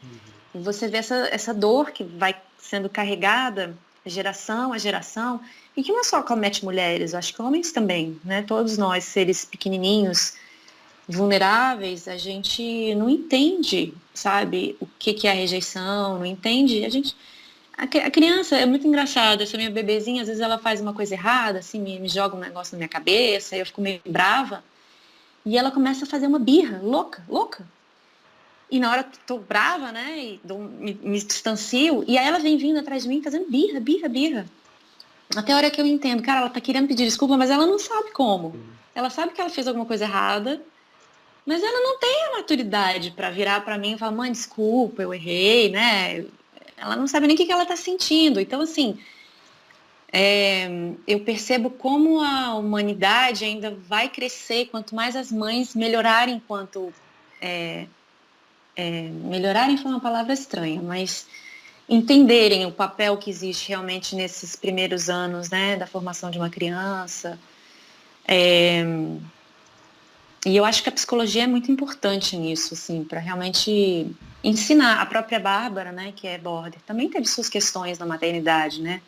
E você vê essa dor que vai sendo carregada geração a geração, e que não só comete mulheres, acho que homens também, né? Todos nós, seres pequenininhos, vulneráveis, a gente não entende, sabe, o que é a rejeição, não entende, a criança é muito engraçada, essa minha bebezinha, às vezes ela faz uma coisa errada, assim, me joga um negócio na minha cabeça, eu fico meio brava, e ela começa a fazer uma birra, louca. E na hora que tô brava, né, e me distancio, e aí ela vem vindo atrás de mim fazendo birra. Até a hora que eu entendo, cara, ela tá querendo pedir desculpa, mas ela não sabe como. Ela sabe que ela fez alguma coisa errada, mas ela não tem a maturidade pra virar pra mim e falar, mãe, desculpa, eu errei, né? Ela não sabe nem o que ela tá sentindo. Então, assim, eu percebo como a humanidade ainda vai crescer quanto mais as mães melhorarem melhorarem foi uma palavra estranha, mas entenderem o papel que existe realmente nesses primeiros anos, né, da formação de uma criança. E eu acho que a psicologia é muito importante nisso, assim, para realmente ensinar. A própria Bárbara, né, que é border, também teve suas questões na maternidade, né?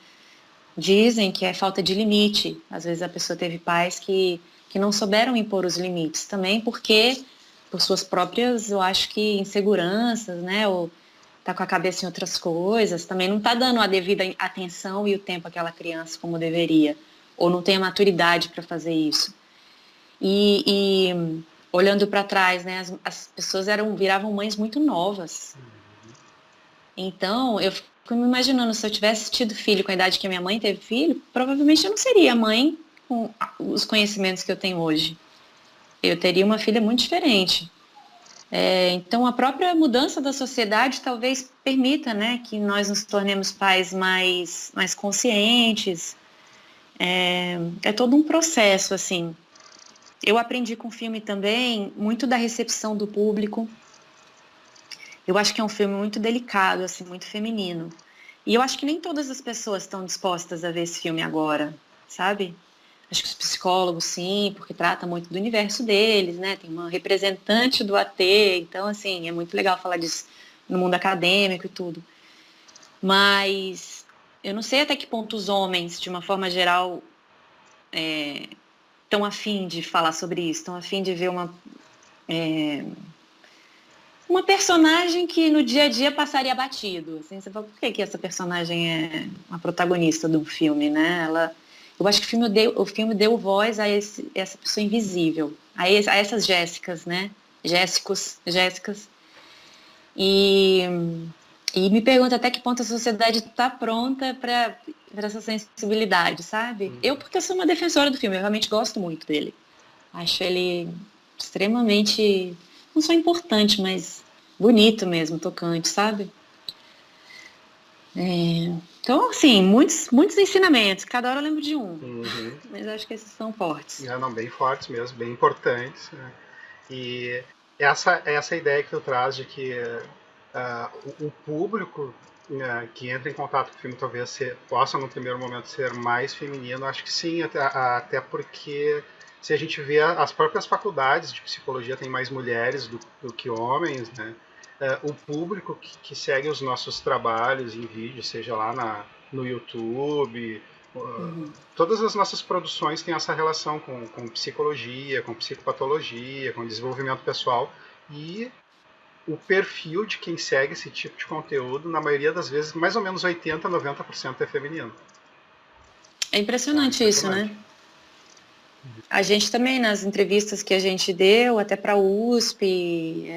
Dizem que é falta de limite. Às vezes a pessoa teve pais que não souberam impor os limites, também porque por suas próprias, eu acho que inseguranças, né, ou tá com a cabeça em outras coisas, também não tá dando a devida atenção e o tempo àquela criança como deveria, ou não tem a maturidade para fazer isso. E olhando para trás, né, as pessoas viravam mães muito novas. Então, eu fico me imaginando, se eu tivesse tido filho com a idade que a minha mãe teve filho, provavelmente eu não seria mãe com os conhecimentos que eu tenho hoje. Eu teria uma filha muito diferente. Então, a própria mudança da sociedade talvez permita, né, que nós nos tornemos pais mais conscientes. É todo um processo, assim. Eu aprendi com o filme também muito da recepção do público. Eu acho que é um filme muito delicado, assim, muito feminino. E eu acho que nem todas as pessoas estão dispostas a ver esse filme agora, sabe? Acho que os psicólogos, sim, porque trata muito do universo deles, né? Tem uma representante do AT, então, assim, é muito legal falar disso no mundo acadêmico e tudo. Mas eu não sei até que ponto os homens, de uma forma geral, estão afim de falar sobre isso, estão afim de ver uma personagem que no dia a dia passaria batido. Assim, você fala, por que essa personagem é uma protagonista de um filme, né? Eu acho que o filme deu voz a essa pessoa invisível, a essas Jéssicas, né? Jéssicas. E me pergunta até que ponto a sociedade está pronta para essa sensibilidade, sabe? Porque eu sou uma defensora do filme, eu realmente gosto muito dele. Acho ele extremamente, não só importante, mas bonito mesmo, tocante, sabe? Então, assim, muitos ensinamentos. Cada hora eu lembro de um. Mas acho que esses são fortes. Não, bem fortes mesmo, bem importantes. Né? E essa ideia que tu traz de que o público que entra em contato com o filme talvez possa, no primeiro momento, ser mais feminino, acho que sim, até porque se a gente vê as próprias faculdades de psicologia tem mais mulheres do que homens, né? O público que segue os nossos trabalhos em vídeo, seja lá no YouTube, todas as nossas produções têm essa relação com psicologia, com psicopatologia, com desenvolvimento pessoal, e o perfil de quem segue esse tipo de conteúdo, na maioria das vezes, mais ou menos 80%, 90% é feminino. É impressionante isso, né? A gente também, nas entrevistas que a gente deu, até para a USP,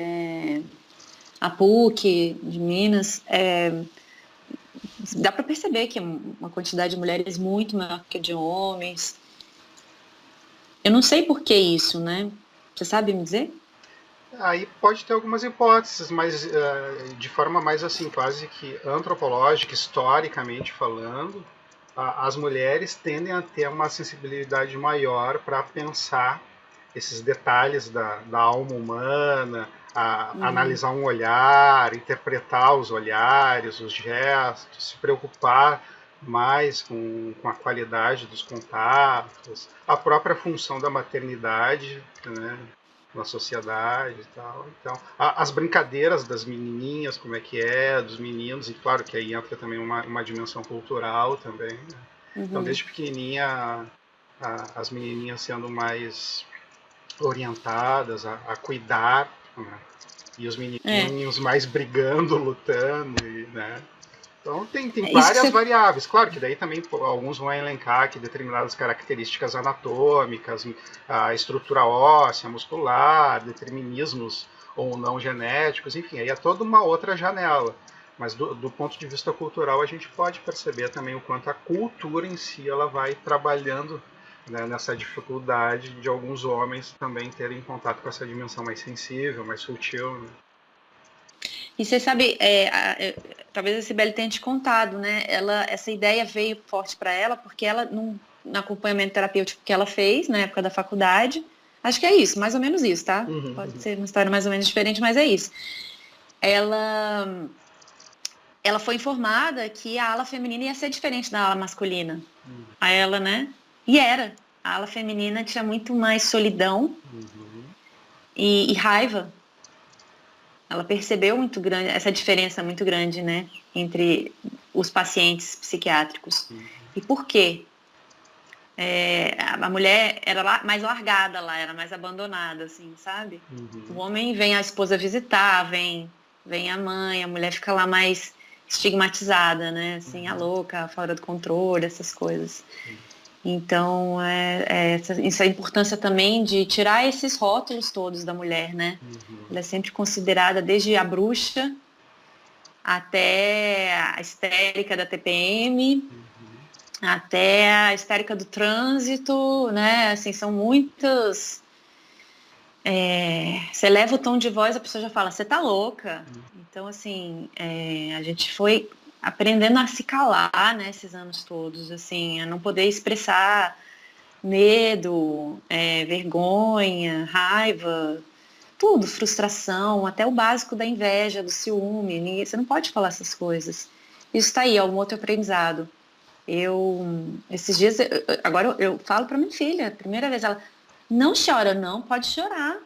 a PUC de Minas, dá para perceber que é uma quantidade de mulheres muito maior que a de homens. Eu não sei por que isso, né? Você sabe me dizer? Aí pode ter algumas hipóteses, mas de forma mais assim, quase que antropológica, historicamente falando, as mulheres tendem a ter uma sensibilidade maior para pensar esses detalhes da alma humana, analisar um olhar, interpretar os olhares, os gestos, se preocupar mais com a qualidade dos contatos, a própria função da maternidade, né, na sociedade e tal. Então, as brincadeiras das menininhas, como é que é, dos meninos, e claro que aí entra também uma dimensão cultural também, né? Então, desde pequenininha, as menininhas sendo mais orientadas a cuidar, né? E os menininhos mais brigando, lutando, né? Então tem várias variáveis. Claro que daí também alguns vão elencar que determinadas características anatômicas, a estrutura óssea, muscular, determinismos ou não genéticos, enfim, aí é toda uma outra janela. Mas do ponto de vista cultural a gente pode perceber também o quanto a cultura em si ela vai trabalhando, né, nessa dificuldade de alguns homens também terem contato com essa dimensão mais sensível, mais sutil, né? E você sabe, talvez a Cibele tenha te contado, né? Essa ideia veio forte para ela porque ela, no acompanhamento terapêutico que ela fez na época da faculdade, acho que é isso, mais ou menos isso, tá? Pode ser uma história mais ou menos diferente, mas é isso. Ela foi informada que a ala feminina ia ser diferente da ala masculina. A ela, né? E era. A ala feminina tinha muito mais solidão e raiva. Ela percebeu muito grande, essa diferença muito grande, né, entre os pacientes psiquiátricos. E por quê? A mulher era mais largada lá, era mais abandonada, assim, sabe? O homem vem a esposa visitar, vem a mãe, a mulher fica lá mais estigmatizada, né, assim, a louca, fora do controle, essas coisas. Então, essa importância também de tirar esses rótulos todos da mulher, né? Ela é sempre considerada desde a bruxa até a histérica da TPM, até a histérica do trânsito, né? Assim, são muitos você leva o tom de voz, a pessoa já fala, você tá louca. Então, assim, a gente foi aprendendo a se calar, né, esses anos todos, assim, a não poder expressar medo, vergonha, raiva, tudo, frustração, até o básico da inveja, do ciúme. Você não pode falar essas coisas. Isso tá aí, é um outro aprendizado. Esses dias, agora eu falo para minha filha, a primeira vez ela, não chora, não, pode chorar,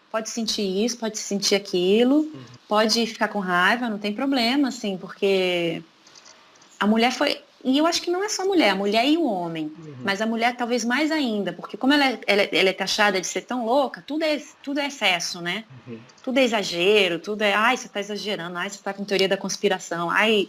pode sentir isso, pode sentir aquilo, pode ficar com raiva, não tem problema, assim, porque a mulher foi, e eu acho que não é só a mulher e o homem, mas a mulher talvez mais ainda, porque como ela é taxada de ser tão louca, tudo é excesso, né? Tudo é exagero, tudo é, ai, você tá exagerando, ai, você tá com teoria da conspiração, ai.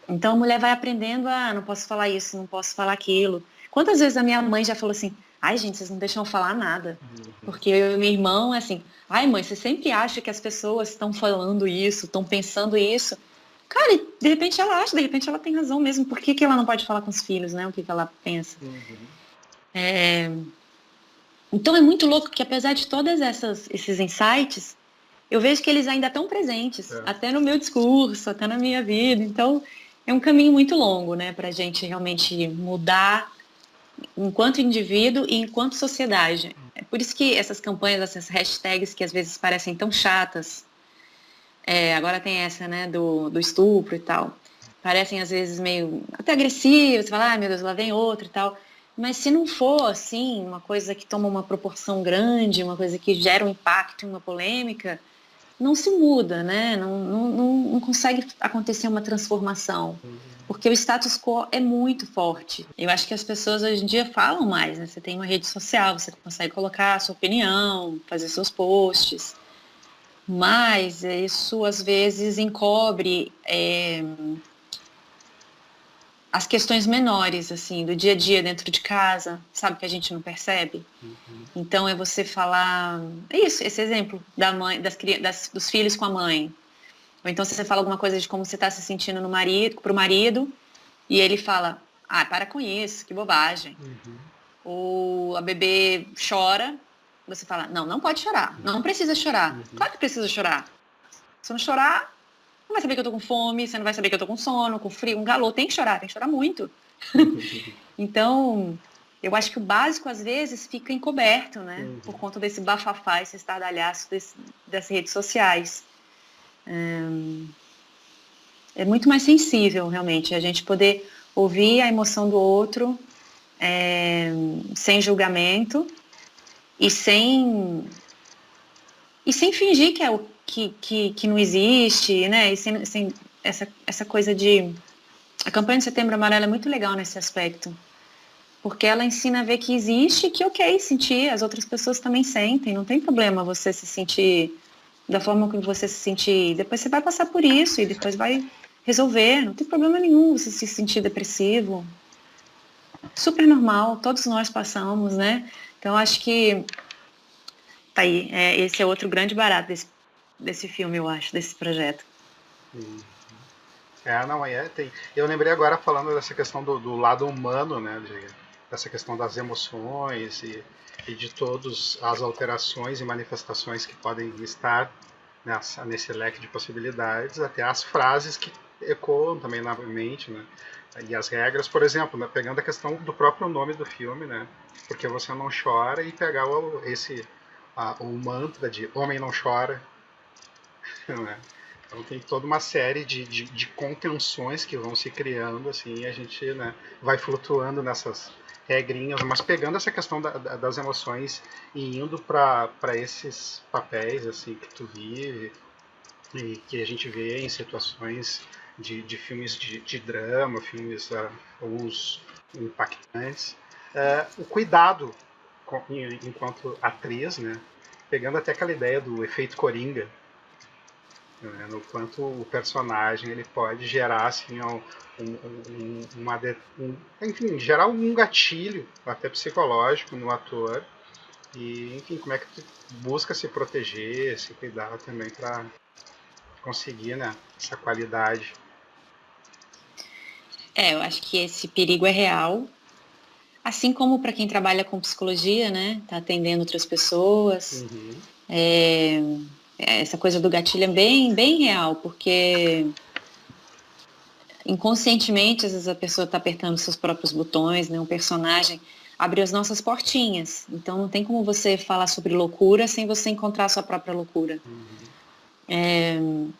Então a mulher vai aprendendo, não posso falar isso, não posso falar aquilo. Quantas vezes a minha mãe já falou assim, ai gente, vocês não deixam eu falar nada. Porque eu e meu irmão é assim, ai mãe, você sempre acha que as pessoas estão falando isso, estão pensando isso. Cara, e de repente ela acha, de repente ela tem razão mesmo. Por que ela não pode falar com os filhos, né? O que ela pensa. Então é muito louco que apesar de todos esses insights, eu vejo que eles ainda estão presentes, até no meu discurso, até na minha vida. Então é um caminho muito longo, né? Pra gente realmente mudar enquanto indivíduo e enquanto sociedade. É por isso que essas campanhas, essas hashtags que às vezes parecem tão chatas, agora tem essa, né, do estupro e tal, parecem às vezes meio até agressivas, você fala, ai meu Deus, lá vem outro e tal, mas se não for assim, uma coisa que toma uma proporção grande, uma coisa que gera um impacto, uma polêmica, não se muda, né, não consegue acontecer uma transformação. Porque o status quo é muito forte. Eu acho que as pessoas hoje em dia falam mais, né? Você tem uma rede social, você consegue colocar a sua opinião, fazer seus posts. Mas isso, às vezes, encobre as questões menores, assim, do dia a dia dentro de casa, sabe, que a gente não percebe. Então, é você falar... esse exemplo da mãe, dos filhos com a mãe. Ou então você fala alguma coisa de como você está se sentindo pro marido, e ele fala, para com isso, que bobagem. Ou a bebê chora, você fala, não pode chorar, não precisa chorar. Claro que precisa chorar. Se não chorar, não vai saber que eu tô com fome, você não vai saber que eu tô com sono, com frio, um calor, tem que chorar muito. Então, eu acho que o básico, às vezes, fica encoberto, né? Por conta desse bafafá, esse estardalhaço das redes sociais. É muito mais sensível, realmente, a gente poder ouvir a emoção do outro sem julgamento e sem fingir que não existe, né? E sem essa coisa de... A campanha de Setembro Amarelo é muito legal nesse aspecto, porque ela ensina a ver que existe, que ok, sentir, as outras pessoas também sentem, não tem problema você se sentir da forma que você se sentir, depois você vai passar por isso e depois vai resolver, não tem problema nenhum você se sentir depressivo, super normal, todos nós passamos, né? Então acho que tá aí, esse é outro grande barato desse filme, eu acho, desse projeto. Tem. Eu lembrei agora falando dessa questão do lado humano, né, dessa questão das emoções e de todas as alterações e manifestações que podem estar nesse leque de possibilidades, até as frases que ecoam também na mente, né? E as regras, por exemplo, né, pegando a questão do próprio nome do filme, né? Porque você não chora, e pegar o mantra de homem não chora, né? Então tem toda uma série de contenções que vão se criando, assim, e a gente, né, vai flutuando nessas regrinhas, mas pegando essa questão das emoções e indo para esses papéis assim que tu vive e que a gente vê em situações de filmes de drama, filmes alguns impactantes, o cuidado enquanto atriz, né, pegando até aquela ideia do efeito Coringa, né, no quanto o personagem ele pode gerar assim enfim, gerar um gatilho até psicológico no ator, e enfim, como é que tu busca se proteger, se cuidar também para conseguir, né, essa qualidade. Eu acho que esse perigo é real. Assim como para quem trabalha com psicologia, né? Tá atendendo outras pessoas. Essa coisa do gatilho é bem, bem real, porque inconscientemente, às vezes a pessoa está apertando seus próprios botões, né? Um personagem abre as nossas portinhas. Então não tem como você falar sobre loucura sem você encontrar a sua própria loucura.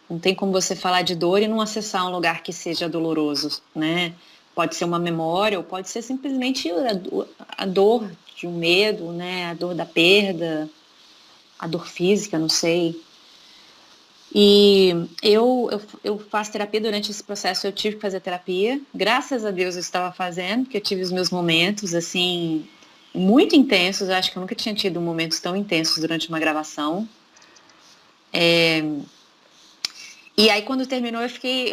Não tem como você falar de dor e não acessar um lugar que seja doloroso, né? Pode ser uma memória ou pode ser simplesmente a dor de um medo, né? A dor da perda, a dor física, não sei. E eu faço terapia. Durante esse processo eu tive que fazer terapia. Graças a Deus eu estava fazendo, porque eu tive os meus momentos, assim, muito intensos. Eu acho que eu nunca tinha tido momentos tão intensos durante uma gravação. E aí quando terminou eu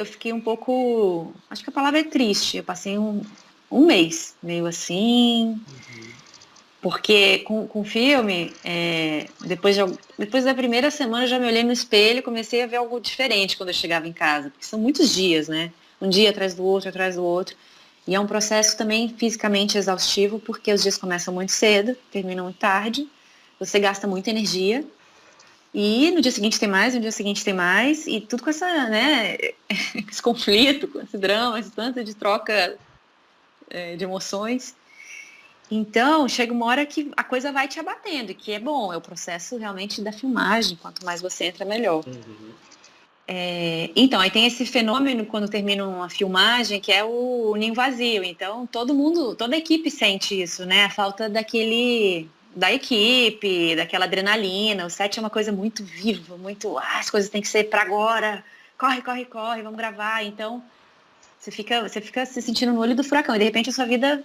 fiquei um pouco, acho que a palavra é triste. Eu passei um mês meio assim, porque com o filme, depois da primeira semana eu já me olhei no espelho e comecei a ver algo diferente quando eu chegava em casa, porque são muitos dias, né? Um dia atrás do outro, e é um processo também fisicamente exaustivo, porque os dias começam muito cedo, terminam muito tarde, você gasta muita energia, e no dia seguinte tem mais, no dia seguinte tem mais, e tudo com essa, né, esse conflito, com esse drama, esse tanto de troca de emoções. Então, chega uma hora que a coisa vai te abatendo, e que é bom, é o processo realmente da filmagem, quanto mais você entra, melhor. Então, aí tem esse fenômeno quando termina uma filmagem, que é o ninho vazio. Então, toda a equipe sente isso, né? A falta da equipe, daquela adrenalina. O set é uma coisa muito viva, muito, as coisas têm que ser para agora, corre, corre, corre, vamos gravar. Então, você fica se sentindo no olho do furacão, e de repente a sua vida,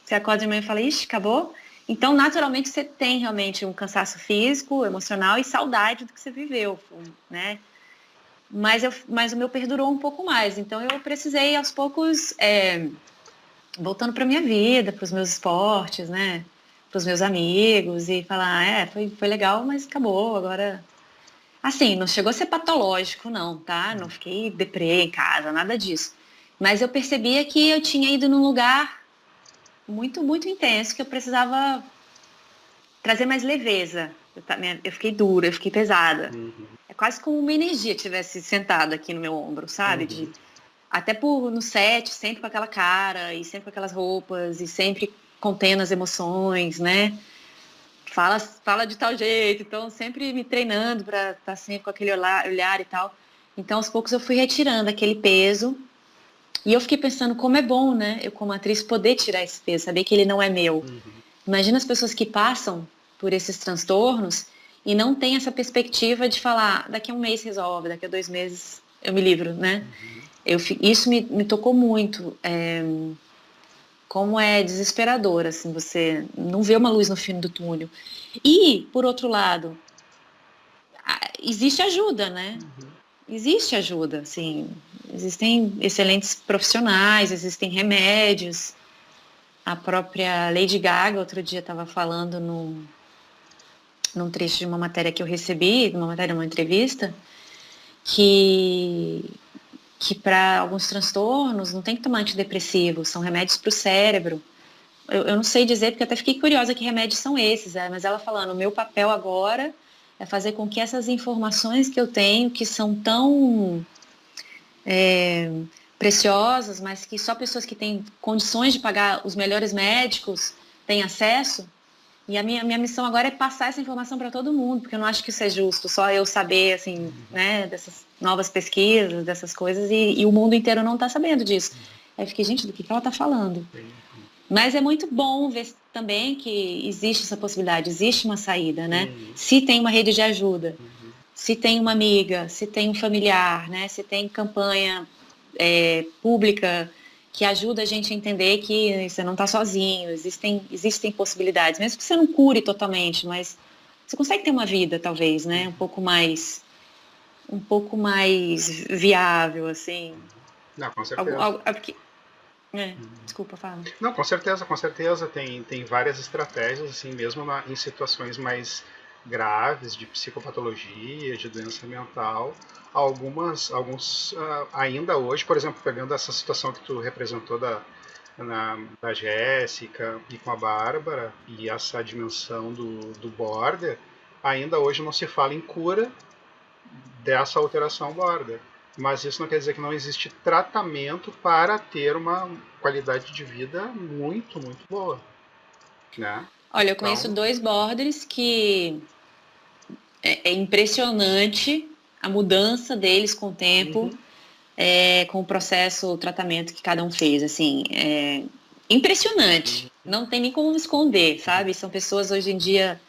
você acorda de manhã e fala, ixi, acabou. Então, naturalmente, você tem realmente um cansaço físico, emocional e saudade do que você viveu, né? Mas o meu perdurou um pouco mais. Então, eu precisei, aos poucos, voltando para minha vida, para os meus esportes, né? Para os meus amigos, e falar, foi legal, mas acabou, agora... Assim, não chegou a ser patológico, não, tá? Não fiquei deprê em casa, nada disso. Mas eu percebia que eu tinha ido num lugar muito, muito intenso, que eu precisava trazer mais leveza. Eu fiquei dura, eu fiquei pesada. É quase como uma energia tivesse sentada aqui no meu ombro, sabe? Até no set, sempre com aquela cara, e sempre com aquelas roupas, e sempre contendo as emoções, né? Fala de tal jeito, então sempre me treinando para estar sempre com aquele olhar e tal. Então, aos poucos, eu fui retirando aquele peso. E eu fiquei pensando como é bom, né? Eu, como atriz, poder tirar esse peso, saber que ele não é meu. Imagina as pessoas que passam por esses transtornos e não têm essa perspectiva de falar, daqui a 1 mês resolve, daqui a 2 meses eu me livro, né? Isso me tocou muito. Como é desesperador, assim, você não vê uma luz no fim do túnel. E, por outro lado, existe ajuda, né? Existe ajuda, assim, existem excelentes profissionais, existem remédios. A própria Lady Gaga, outro dia, estava falando num trecho de uma matéria que eu recebi, uma entrevista, que para alguns transtornos não tem que tomar antidepressivo, são remédios para o cérebro. Eu não sei dizer, porque até fiquei curiosa que remédios são esses, mas ela falando, o meu papel agora é fazer com que essas informações que eu tenho, que são tão preciosas, mas que só pessoas que têm condições de pagar os melhores médicos têm acesso, e a minha missão agora é passar essa informação para todo mundo, porque eu não acho que isso é justo, só eu saber, assim, né, dessas novas pesquisas, dessas coisas, e o mundo inteiro não está sabendo disso. Aí eu fiquei, gente, do que ela está falando? Mas é muito bom ver também que existe essa possibilidade, existe uma saída, né? Se tem uma rede de ajuda, se tem uma amiga, se tem um familiar, né? Se tem campanha pública que ajuda a gente a entender que você não está sozinho, existem possibilidades, mesmo que você não cure totalmente, mas você consegue ter uma vida, talvez, né? Um pouco mais viável, assim. Não, com certeza. Desculpa, fala. Não, com certeza. Tem várias estratégias, assim, mesmo em situações mais graves de psicopatologia, de doença mental. Alguns ainda hoje, por exemplo, pegando essa situação que tu representou da da Jéssica e com a Bárbara, e essa dimensão do border, ainda hoje não se fala em cura dessa alteração border. Mas isso não quer dizer que não existe tratamento para ter uma qualidade de vida muito, muito boa, né? Olha, eu conheço Então, 2 borders que é impressionante a mudança deles com o tempo, com o processo, o tratamento que cada um fez, assim, é impressionante. Não tem nem como esconder, sabe? São pessoas hoje em dia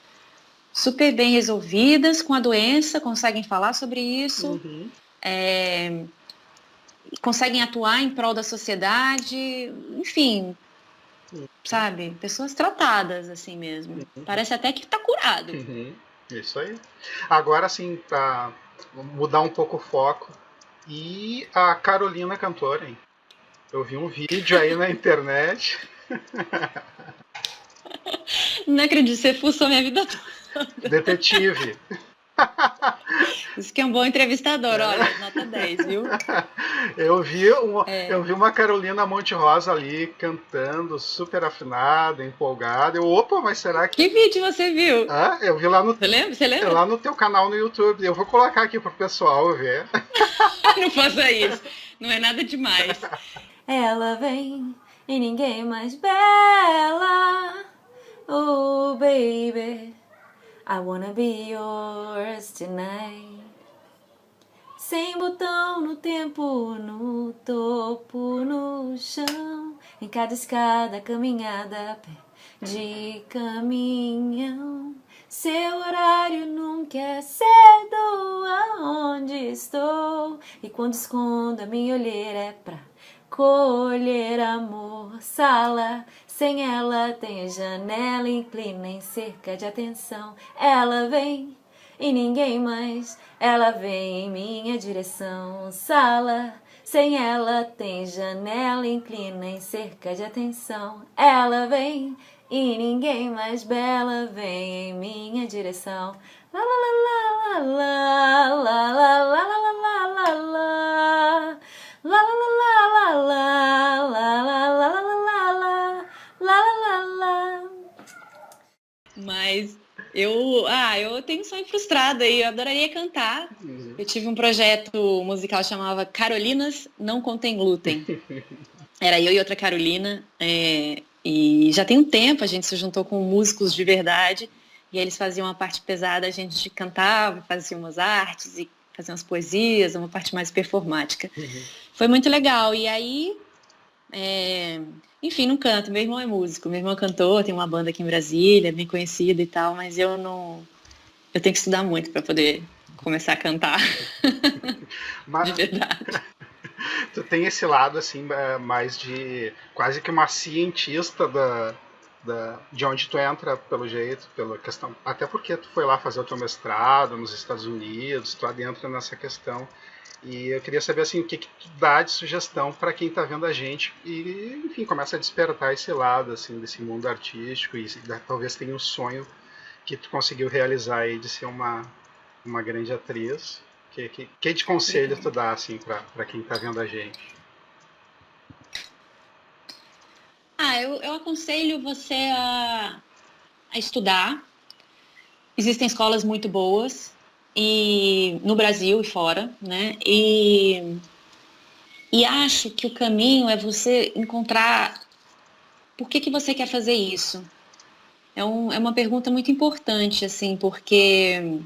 super bem resolvidas com a doença, conseguem falar sobre isso, conseguem atuar em prol da sociedade, enfim, sabe? Pessoas tratadas assim mesmo. Parece até que tá curado. Isso aí. Agora, assim, para mudar um pouco o foco, e a Carolina cantora, hein? Eu vi um vídeo aí na internet. Não acredito, você fuçou minha vida toda. Detetive. Isso que é um bom entrevistador, olha, nota 10, viu? Eu vi uma Carolina Monte Rosa ali cantando, super afinada, empolgada. Opa, mas será que. Que vídeo você viu? Ah, eu vi lá no. Você lembra? Lá no teu canal no YouTube. Eu vou colocar aqui pro pessoal ver. Não faça isso. Não é nada demais. Ela vem e ninguém mais bela. Oh, baby, I wanna be yours tonight. Sem botão no tempo, no topo, no chão. Em cada escada, caminhada, pé de caminhão. Seu horário nunca é cedo, aonde estou. E quando escondo a minha olheira é pra colher amor. Sala, sem ela tem janela, inclina em cerca de atenção. Ela vem e ninguém mais, ela vem em minha direção. Sala, sem ela tem janela, inclina em cerca de atenção. Ela vem e ninguém mais bela vem em minha direção. La la la la la la la la la la la la. La la la la la la la la la la la la la. Mas eu tenho um sonho frustrado aí, eu adoraria cantar. Eu tive um projeto musical que chamava Carolinas Não Contém Glúten. Era eu e outra Carolina, e já tem um tempo a gente se juntou com músicos de verdade, e aí eles faziam a parte pesada, a gente cantava, fazia umas artes, e fazia umas poesias, uma parte mais performática. Foi muito legal, e aí, enfim, não canto, meu irmão é músico, meu irmão é cantor, tem uma banda aqui em Brasília, bem conhecida e tal, mas eu tenho que estudar muito para poder começar a cantar, Mas, de verdade. tu tem esse lado, assim, mais de quase que uma cientista de onde tu entra, pelo jeito, pela questão. Até porque tu foi lá fazer o teu mestrado nos Estados Unidos, tu adentra nessa questão. E eu queria saber, assim, o que tu dá de sugestão para quem está vendo a gente e, enfim, começa a despertar esse lado, assim, desse mundo artístico e talvez tenha um sonho que tu conseguiu realizar aí de ser uma grande atriz. Que de conselho tu dá, assim, para quem está vendo a gente? Eu aconselho você a estudar. Existem escolas muito boas, e no Brasil e fora, né? E acho que o caminho é você encontrar por que você quer fazer isso. É uma pergunta muito importante, assim, porque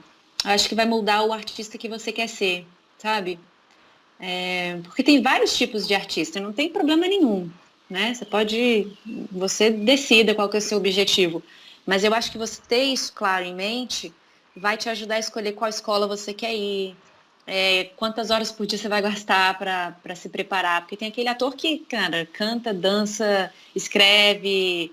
acho que vai moldar o artista que você quer ser, sabe? Porque tem vários tipos de artista, não tem problema nenhum, né? Você decida qual que é o seu objetivo. Mas eu acho que você ter isso claro em mente vai te ajudar a escolher qual escola você quer ir, quantas horas por dia você vai gastar para se preparar. Porque tem aquele ator que, cara, canta, dança, escreve,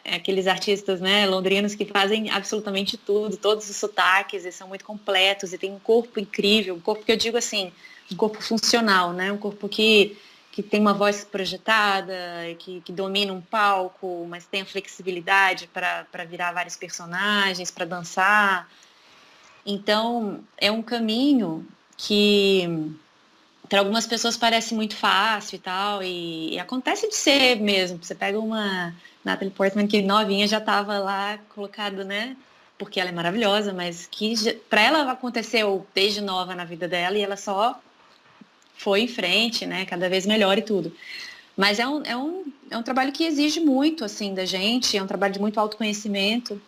aqueles artistas, né, londrinos que fazem absolutamente tudo, todos os sotaques, e são muito completos, e tem um corpo incrível, um corpo que eu digo assim, um corpo funcional, né, um corpo que tem uma voz projetada, que domina um palco, mas tem a flexibilidade para virar vários personagens, para dançar. Então, é um caminho que para algumas pessoas parece muito fácil e tal, e acontece de ser mesmo. Você pega uma Natalie Portman que novinha já estava lá colocada, né? Porque ela é maravilhosa, mas que para ela aconteceu desde nova na vida dela e ela só foi em frente, né? Cada vez melhor e tudo. Mas é um trabalho que exige muito, assim, da gente, é um trabalho de muito autoconhecimento.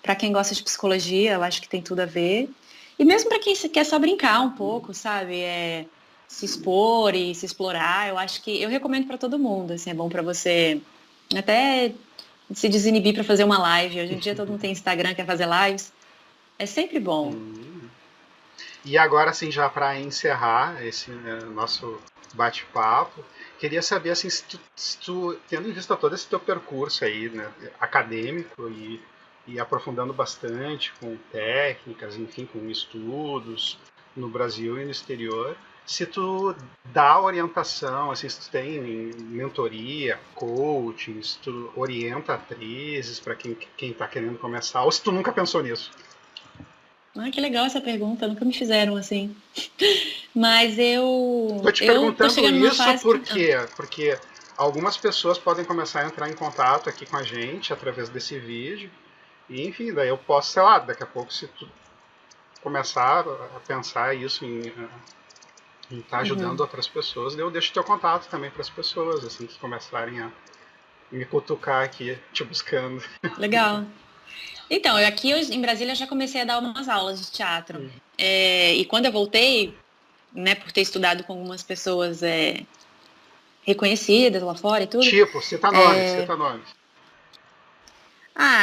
Para quem gosta de psicologia, eu acho que tem tudo a ver. E mesmo para quem quer só brincar um pouco, sabe? Se expor e se explorar, eu acho que eu recomendo para todo mundo, assim, é bom para você até se desinibir para fazer uma live. Hoje em dia todo mundo tem Instagram, quer fazer lives. É sempre bom. E agora, assim, já para encerrar esse nosso bate-papo, queria saber, assim, se tu, tendo em vista todo esse teu percurso aí, né, acadêmico e aprofundando bastante com técnicas, enfim, com estudos no Brasil e no exterior, se tu dá orientação, assim, se tu tem mentoria, coaching, se tu orienta atrizes para quem está querendo começar, ou se tu nunca pensou nisso. Ah, que legal essa pergunta, nunca me fizeram assim. Mas eu Tô te tô perguntando chegando numa isso fase por que... quê? Porque algumas pessoas podem começar a entrar em contato aqui com a gente através desse vídeo. E, enfim, daí eu posso, sei lá, daqui a pouco, se tu começar a pensar isso em estar ajudando outras pessoas, daí eu deixo teu contato também para as pessoas, assim, que começarem a me cutucar aqui, te buscando. Legal. Então, aqui em Brasília eu já comecei a dar umas aulas de teatro. E quando eu voltei, né, por ter estudado com algumas pessoas reconhecidas lá fora e tudo. Tipo, cita nomes.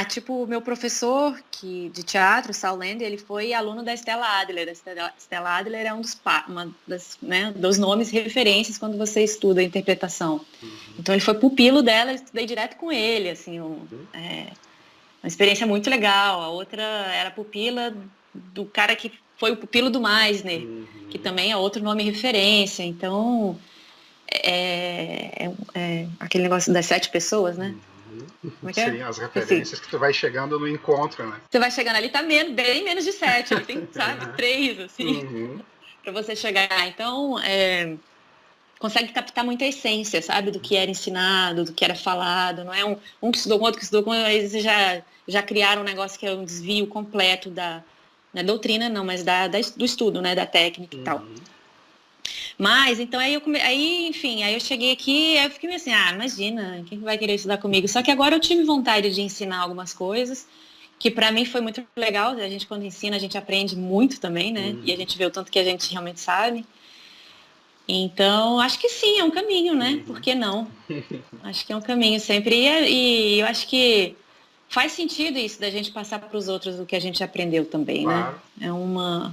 Tipo, o meu professor de teatro, Saul Land, ele foi aluno da Stella Adler. A Stella Adler é dos nomes referências quando você estuda interpretação. Então, ele foi pupilo dela, eu estudei direto com ele, assim, uma experiência muito legal. A outra era pupila do cara que foi o pupilo do Meisner, que também é outro nome referência. Então, aquele negócio das 7 pessoas, né? Como é que é? Sim, as referências que tu vai chegando no encontro, né? Você vai chegando ali, tá bem menos de 7, ele tem, sabe, 3, assim, pra você chegar. Então, consegue captar muita essência, sabe, do que era ensinado, do que era falado. Não é um que estudou com outro, que estudou com outro, aí eles já criaram um negócio que é um desvio completo da doutrina, não, mas do estudo, né, da técnica e tal. Mas, então, aí eu cheguei aqui, aí eu fiquei meio assim, imagina, quem vai querer estudar comigo? Só que agora eu tive vontade de ensinar algumas coisas, que pra mim foi muito legal. A gente, quando ensina, a gente aprende muito também, né? E a gente vê o tanto que a gente realmente sabe. Então, acho que sim, é um caminho, né? Por que não? Acho que é um caminho sempre. E eu acho que faz sentido isso, da gente passar para os outros o que a gente aprendeu também, Claro. né?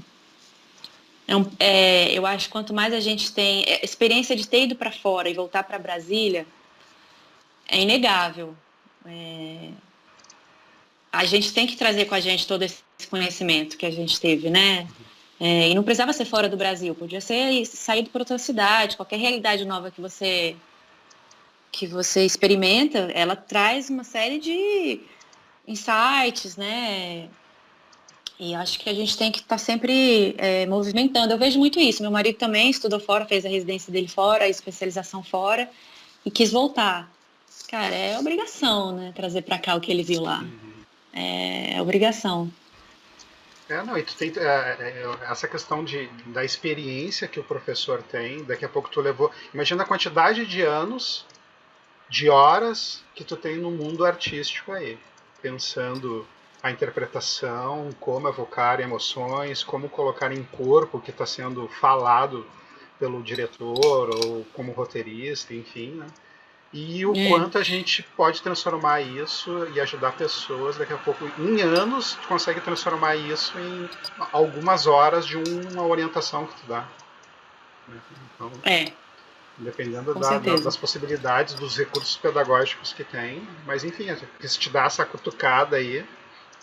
Eu acho que quanto mais a gente tem experiência de ter ido para fora e voltar para Brasília, é inegável. A gente tem que trazer com a gente todo esse conhecimento que a gente teve, né? E não precisava ser fora do Brasil, podia ser saído para outra cidade. Qualquer realidade nova que você experimenta, ela traz uma série de insights, né? E acho que a gente tem que estar sempre movimentando. Eu vejo muito isso. Meu marido também estudou fora, fez a residência dele fora, a especialização fora, e quis voltar. Cara, é obrigação, né? Trazer para cá o que ele viu lá. É obrigação. Não, e tu tem essa questão da experiência que o professor tem, daqui a pouco tu levou... Imagina a quantidade de anos, de horas que tu tem no mundo artístico aí, pensando a interpretação, como evocar emoções, como colocar em corpo o que está sendo falado pelo diretor ou como roteirista, enfim, né? E o quanto a gente pode transformar isso e ajudar pessoas, daqui a pouco, em anos, tu consegue transformar isso em algumas horas de uma orientação que tu dá. Então, dependendo das possibilidades, dos recursos pedagógicos que tem, mas enfim, se te dá essa cutucada aí,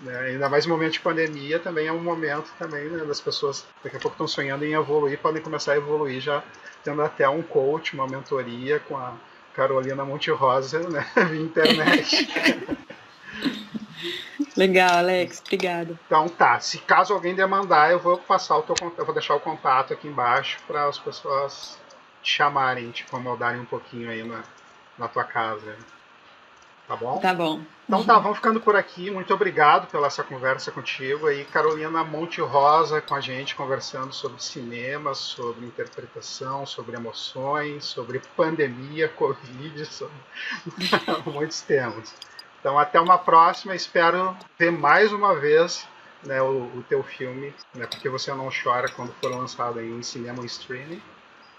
né, ainda mais no momento de pandemia, também é um momento também, né, das pessoas daqui a pouco estão sonhando em evoluir, podem começar a evoluir já tendo até um coach, uma mentoria com a Carolina Monte Rosa, né, via internet. Legal, Alex, obrigado. Então tá, se caso alguém demandar, eu vou passar eu vou deixar o contato aqui embaixo para as pessoas te chamarem, te incomodarem um pouquinho aí na tua casa. Tá bom? Tá bom. Então tá, vamos ficando por aqui. Muito obrigado pela essa conversa contigo. Aí, Carolina Monte Rosa com a gente, conversando sobre cinema, sobre interpretação, sobre emoções, sobre pandemia, Covid, sobre muitos temas. Então até uma próxima. Espero ver mais uma vez, né, o teu filme, né, Porque Você Não Chora, quando for lançado aí em cinema ou streaming.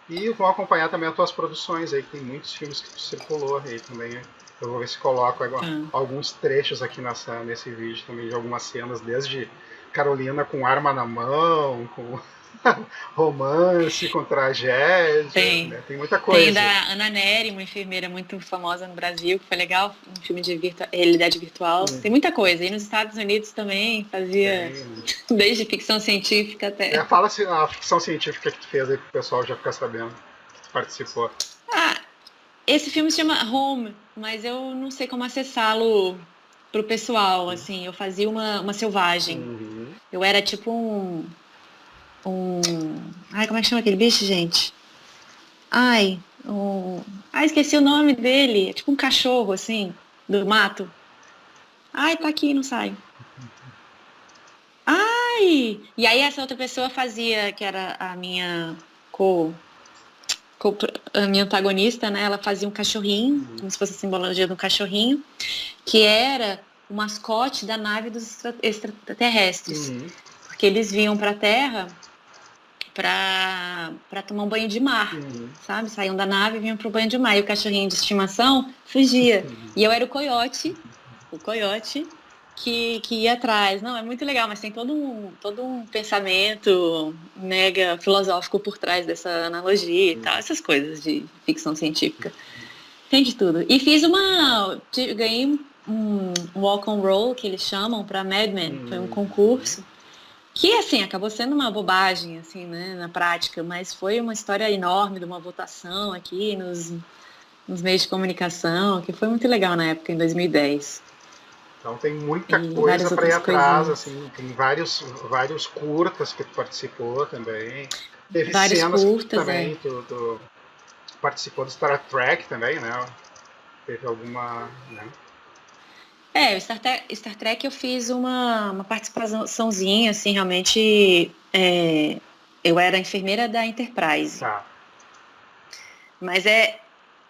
E vou acompanhar também as tuas produções aí, que tem muitos filmes que tu circulou aí também. Eu vou ver se coloco alguns trechos aqui nesse vídeo também, de algumas cenas, desde Carolina com arma na mão, com romance, com tragédia. Tem. Né? Tem muita coisa. Tem da Ana Nery, uma enfermeira muito famosa no Brasil, que foi legal, um filme de realidade virtual. Tem muita coisa. E nos Estados Unidos também fazia, desde ficção científica até... Fala a ficção científica que tu fez aí pro pessoal já ficar sabendo que tu participou. Esse filme se chama Home, mas eu não sei como acessá-lo pro pessoal, assim. Eu fazia uma selvagem. Eu era tipo Ai, como é que chama aquele bicho, gente? Esqueci o nome dele. É tipo um cachorro, assim, do mato. Ai, tá aqui, não sai. E aí essa outra pessoa fazia, que era a minha a minha antagonista, né? Ela fazia um cachorrinho, como se fosse a simbologia de um cachorrinho, que era o mascote da nave dos extraterrestres. Porque eles vinham pra Terra pra tomar um banho de mar, sabe? Saíam da nave e vinham pro banho de mar. E o cachorrinho de estimação fugia. E eu era o coiote que ia atrás. Não, é muito legal, mas tem todo um pensamento mega filosófico por trás dessa analogia e tal, essas coisas de ficção científica. Tem de tudo. E ganhei um walk on roll, que eles chamam, pra Mad Men. Foi um concurso que, assim, acabou sendo uma bobagem, assim, né, na prática, mas foi uma história enorme de uma votação aqui nos meios de comunicação, que foi muito legal na época, em 2010. Então tem muita coisa para ir atrás, assim, tem vários curtas que tu participou também. Teve vários cenas curtas, que também tu participou do Star Trek também, né? Teve alguma... Né? O Star Trek eu fiz uma participaçãozinha, assim, realmente, eu era enfermeira da Enterprise. Tá. Mas é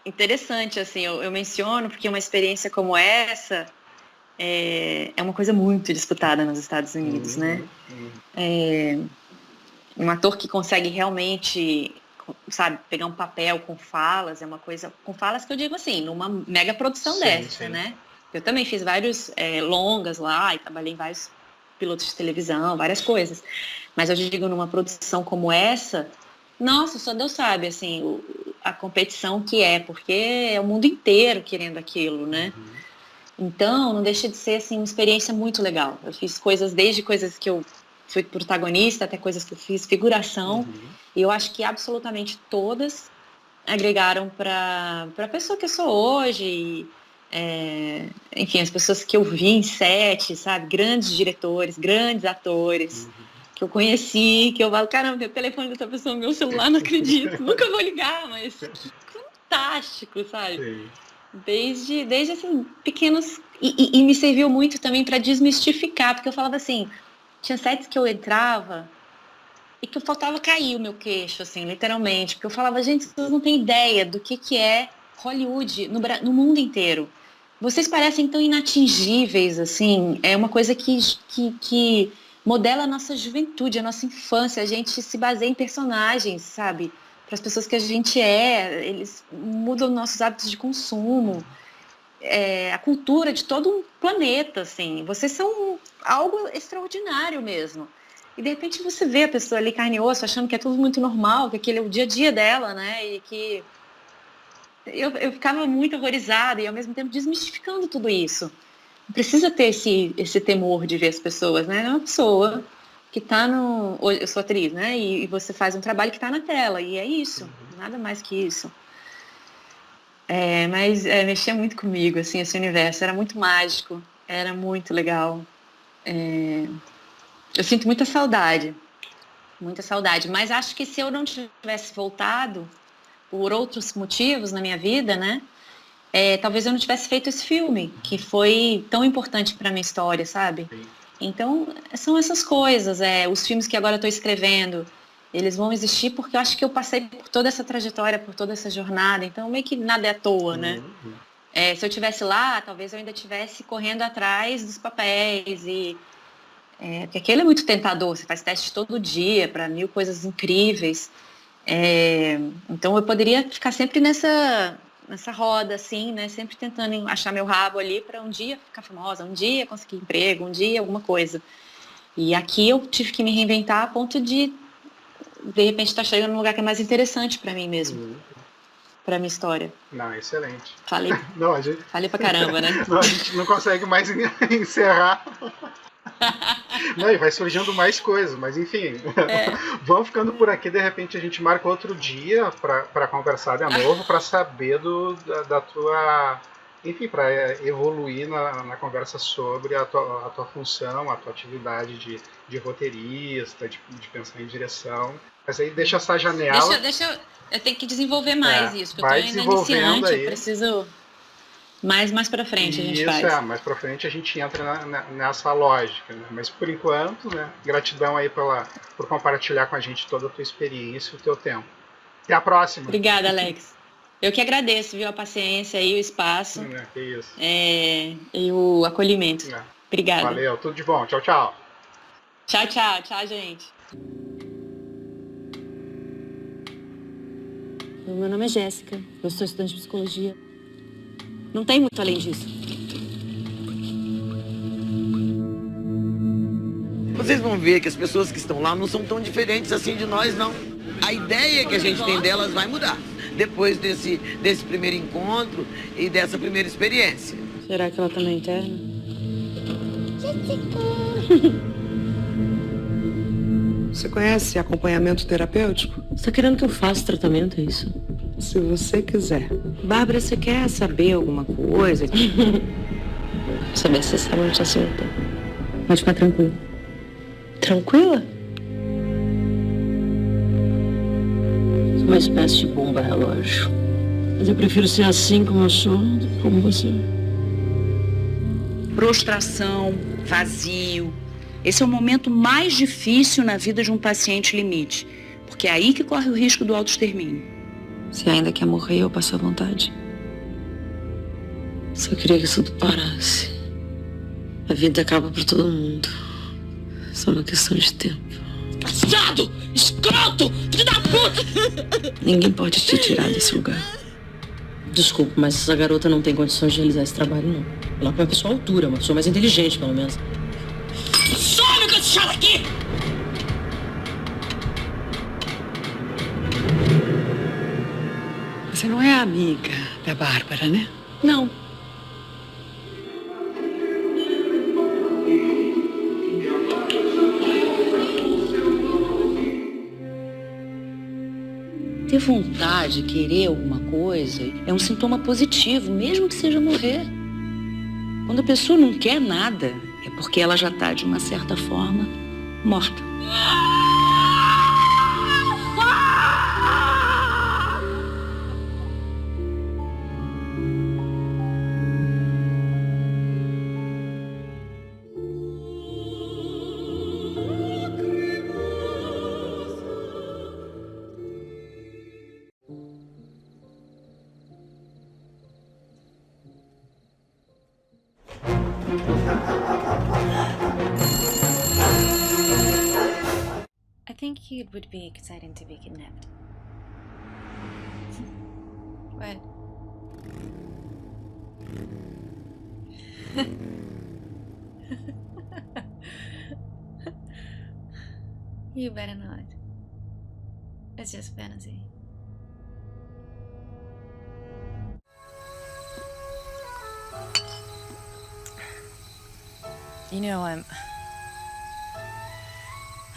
interessante, assim, eu menciono porque uma experiência como essa é uma coisa muito disputada nos Estados Unidos, né? Um ator que consegue realmente, sabe, pegar um papel com falas, é uma coisa, com falas que eu digo assim, numa mega produção dessa, né? Eu também fiz vários longas lá e trabalhei em vários pilotos de televisão, várias coisas. Mas eu digo, numa produção como essa, nossa, só Deus sabe, assim, a competição que é, porque é o mundo inteiro querendo aquilo, né? Então, não deixa de ser, assim, uma experiência muito legal. Eu fiz desde coisas que eu fui protagonista, até coisas que eu fiz figuração, e eu acho que absolutamente todas agregaram para a pessoa que eu sou hoje, enfim, as pessoas que eu vi em set, sabe, grandes diretores, grandes atores, que eu conheci, que eu falo, caramba, tem o telefone dessa pessoa no meu celular, não acredito, nunca vou ligar, mas fantástico, sabe? Sim. Desde assim, pequenos, e me serviu muito também para desmistificar, porque eu falava assim, tinha sets que eu entrava e que eu faltava cair o meu queixo, assim, literalmente, porque eu falava, gente, vocês não têm ideia do que é Hollywood no mundo inteiro. Vocês parecem tão inatingíveis, assim, é uma coisa que modela a nossa juventude, a nossa infância, a gente se baseia em personagens, sabe? Para as pessoas que a gente eles mudam nossos hábitos de consumo, a cultura de todo um planeta, assim. Vocês são algo extraordinário mesmo. E de repente você vê a pessoa ali carne e osso, achando que é tudo muito normal, que aquele é o dia a dia dela, né? E que eu ficava muito horrorizada e ao mesmo tempo desmistificando tudo isso. Não precisa ter esse temor de ver as pessoas, né? É uma pessoa que está eu sou atriz, né? E você faz um trabalho que está na tela, e é isso, nada mais que isso. Mas mexia muito comigo, assim, esse universo, era muito mágico, era muito legal. Eu sinto muita saudade, mas acho que se eu não tivesse voltado, por outros motivos na minha vida, né? Talvez eu não tivesse feito esse filme, que foi tão importante para minha história, sabe? Então, são essas coisas. Os filmes que agora eu estou escrevendo, eles vão existir porque eu acho que eu passei por toda essa trajetória, por toda essa jornada. Então, meio que nada é à toa, né? Se eu estivesse lá, talvez eu ainda estivesse correndo atrás dos papéis. Porque aquele é muito tentador. Você faz teste todo dia para 1000 coisas incríveis. Então, eu poderia ficar sempre nessa roda, assim, né? Sempre tentando achar meu rabo ali para um dia ficar famosa, um dia conseguir emprego, um dia alguma coisa. E aqui eu tive que me reinventar a ponto de repente, estar chegando num lugar que é mais interessante para mim mesmo. Para minha história. Não, excelente. Falei, não, falei pra caramba, né? Não, a gente não consegue mais encerrar. Não, e vai surgindo mais coisas, mas enfim, vamos ficando por aqui. De repente a gente marca outro dia para conversar de novo, para saber da tua, enfim, para evoluir na conversa sobre a tua função, a tua atividade de roteirista, de pensar em direção. Mas aí deixa essa janela. Eu tenho que desenvolver mais isso, porque eu tô ainda iniciante, eu preciso. Mais pra frente a gente faz. Mais pra frente a gente entra nessa lógica, né? Mas por enquanto, né, gratidão aí por compartilhar com a gente toda a tua experiência e o teu tempo. Até a próxima. Obrigada, Alex. Eu que agradeço, viu, a paciência e o espaço. Que isso. E o acolhimento. Obrigada. Valeu, tudo de bom. Tchau, tchau. Tchau, tchau. Tchau, gente. Meu nome é Jéssica, eu sou estudante de psicologia. Não tem muito além disso. Vocês vão ver que as pessoas que estão lá não são tão diferentes assim de nós, não. A ideia que a gente tem delas vai mudar depois desse primeiro encontro e dessa primeira experiência. Será que ela tá na interna? Você conhece acompanhamento terapêutico? Você tá querendo que eu faça tratamento, é isso? Se você quiser. Bárbara, você quer saber alguma coisa? Saber se você sabe onde tá seu tempo. Pode ficar tranquila. Tranquila? Sou uma espécie de bomba relógio. Mas eu prefiro ser assim como eu sou do que como você. Prostração, vazio. Esse é o momento mais difícil na vida de um paciente limite, porque é aí que corre o risco do autoextermínio. Você ainda quer morrer ou passar vontade? Só queria que isso tudo parasse. A vida acaba por todo mundo. Só uma questão de tempo. Bastardo! Escroto! Filho da puta! Ninguém pode te tirar desse lugar. Desculpa, mas essa garota não tem condições de realizar esse trabalho, não. Ela é uma pessoa à altura, uma pessoa mais inteligente, pelo menos. Some com esse chato aqui! Você não é amiga da Bárbara, né? Não. Ter vontade, querer alguma coisa, é um sintoma positivo, mesmo que seja morrer. Quando a pessoa não quer nada, é porque ela já está, de uma certa forma, morta. I think it would be exciting to be kidnapped. What? You better not. It's just fantasy. You know,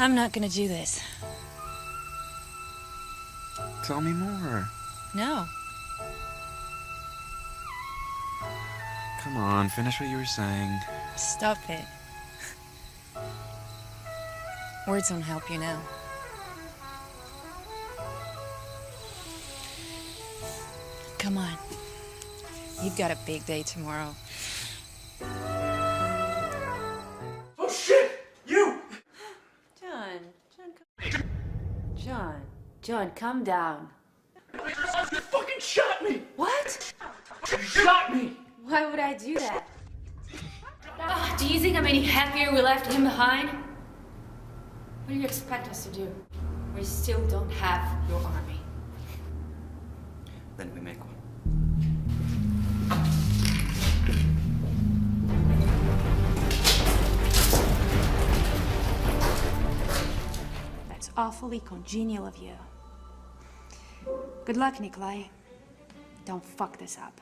I'm not gonna do this. Tell me more. No. Come on, finish what you were saying. Stop it. Words don't help you now. Come on. You've got a big day tomorrow. Oh shit! You! John, calm down. You fucking shot me! What? You shot me! Why would I do that? Do you think I'm any happier we left him behind? What do you expect us to do? We still don't have your army. Then we make one. That's awfully congenial of you. Good luck, Nikolai. Don't fuck this up.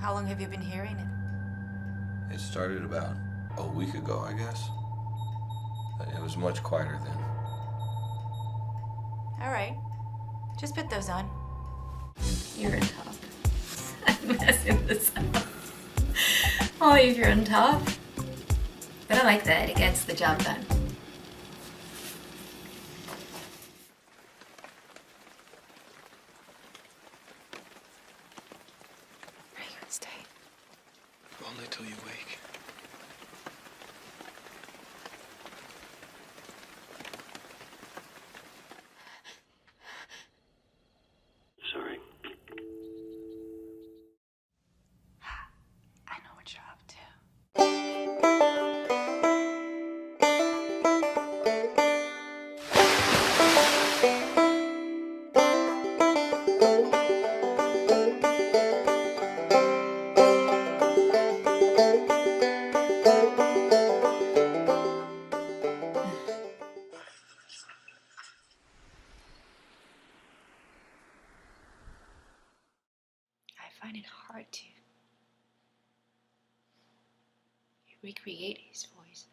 How long have you been hearing it? It started about a week ago, I guess. It was much quieter then. All right. Just put those on. You're on top. I'm messing this up. Oh, if you're on top. But I like that. It gets the job done. Are you gonna stay? Only till you wake. Sorry. I know what you're up to. I find it hard to recreate his voice.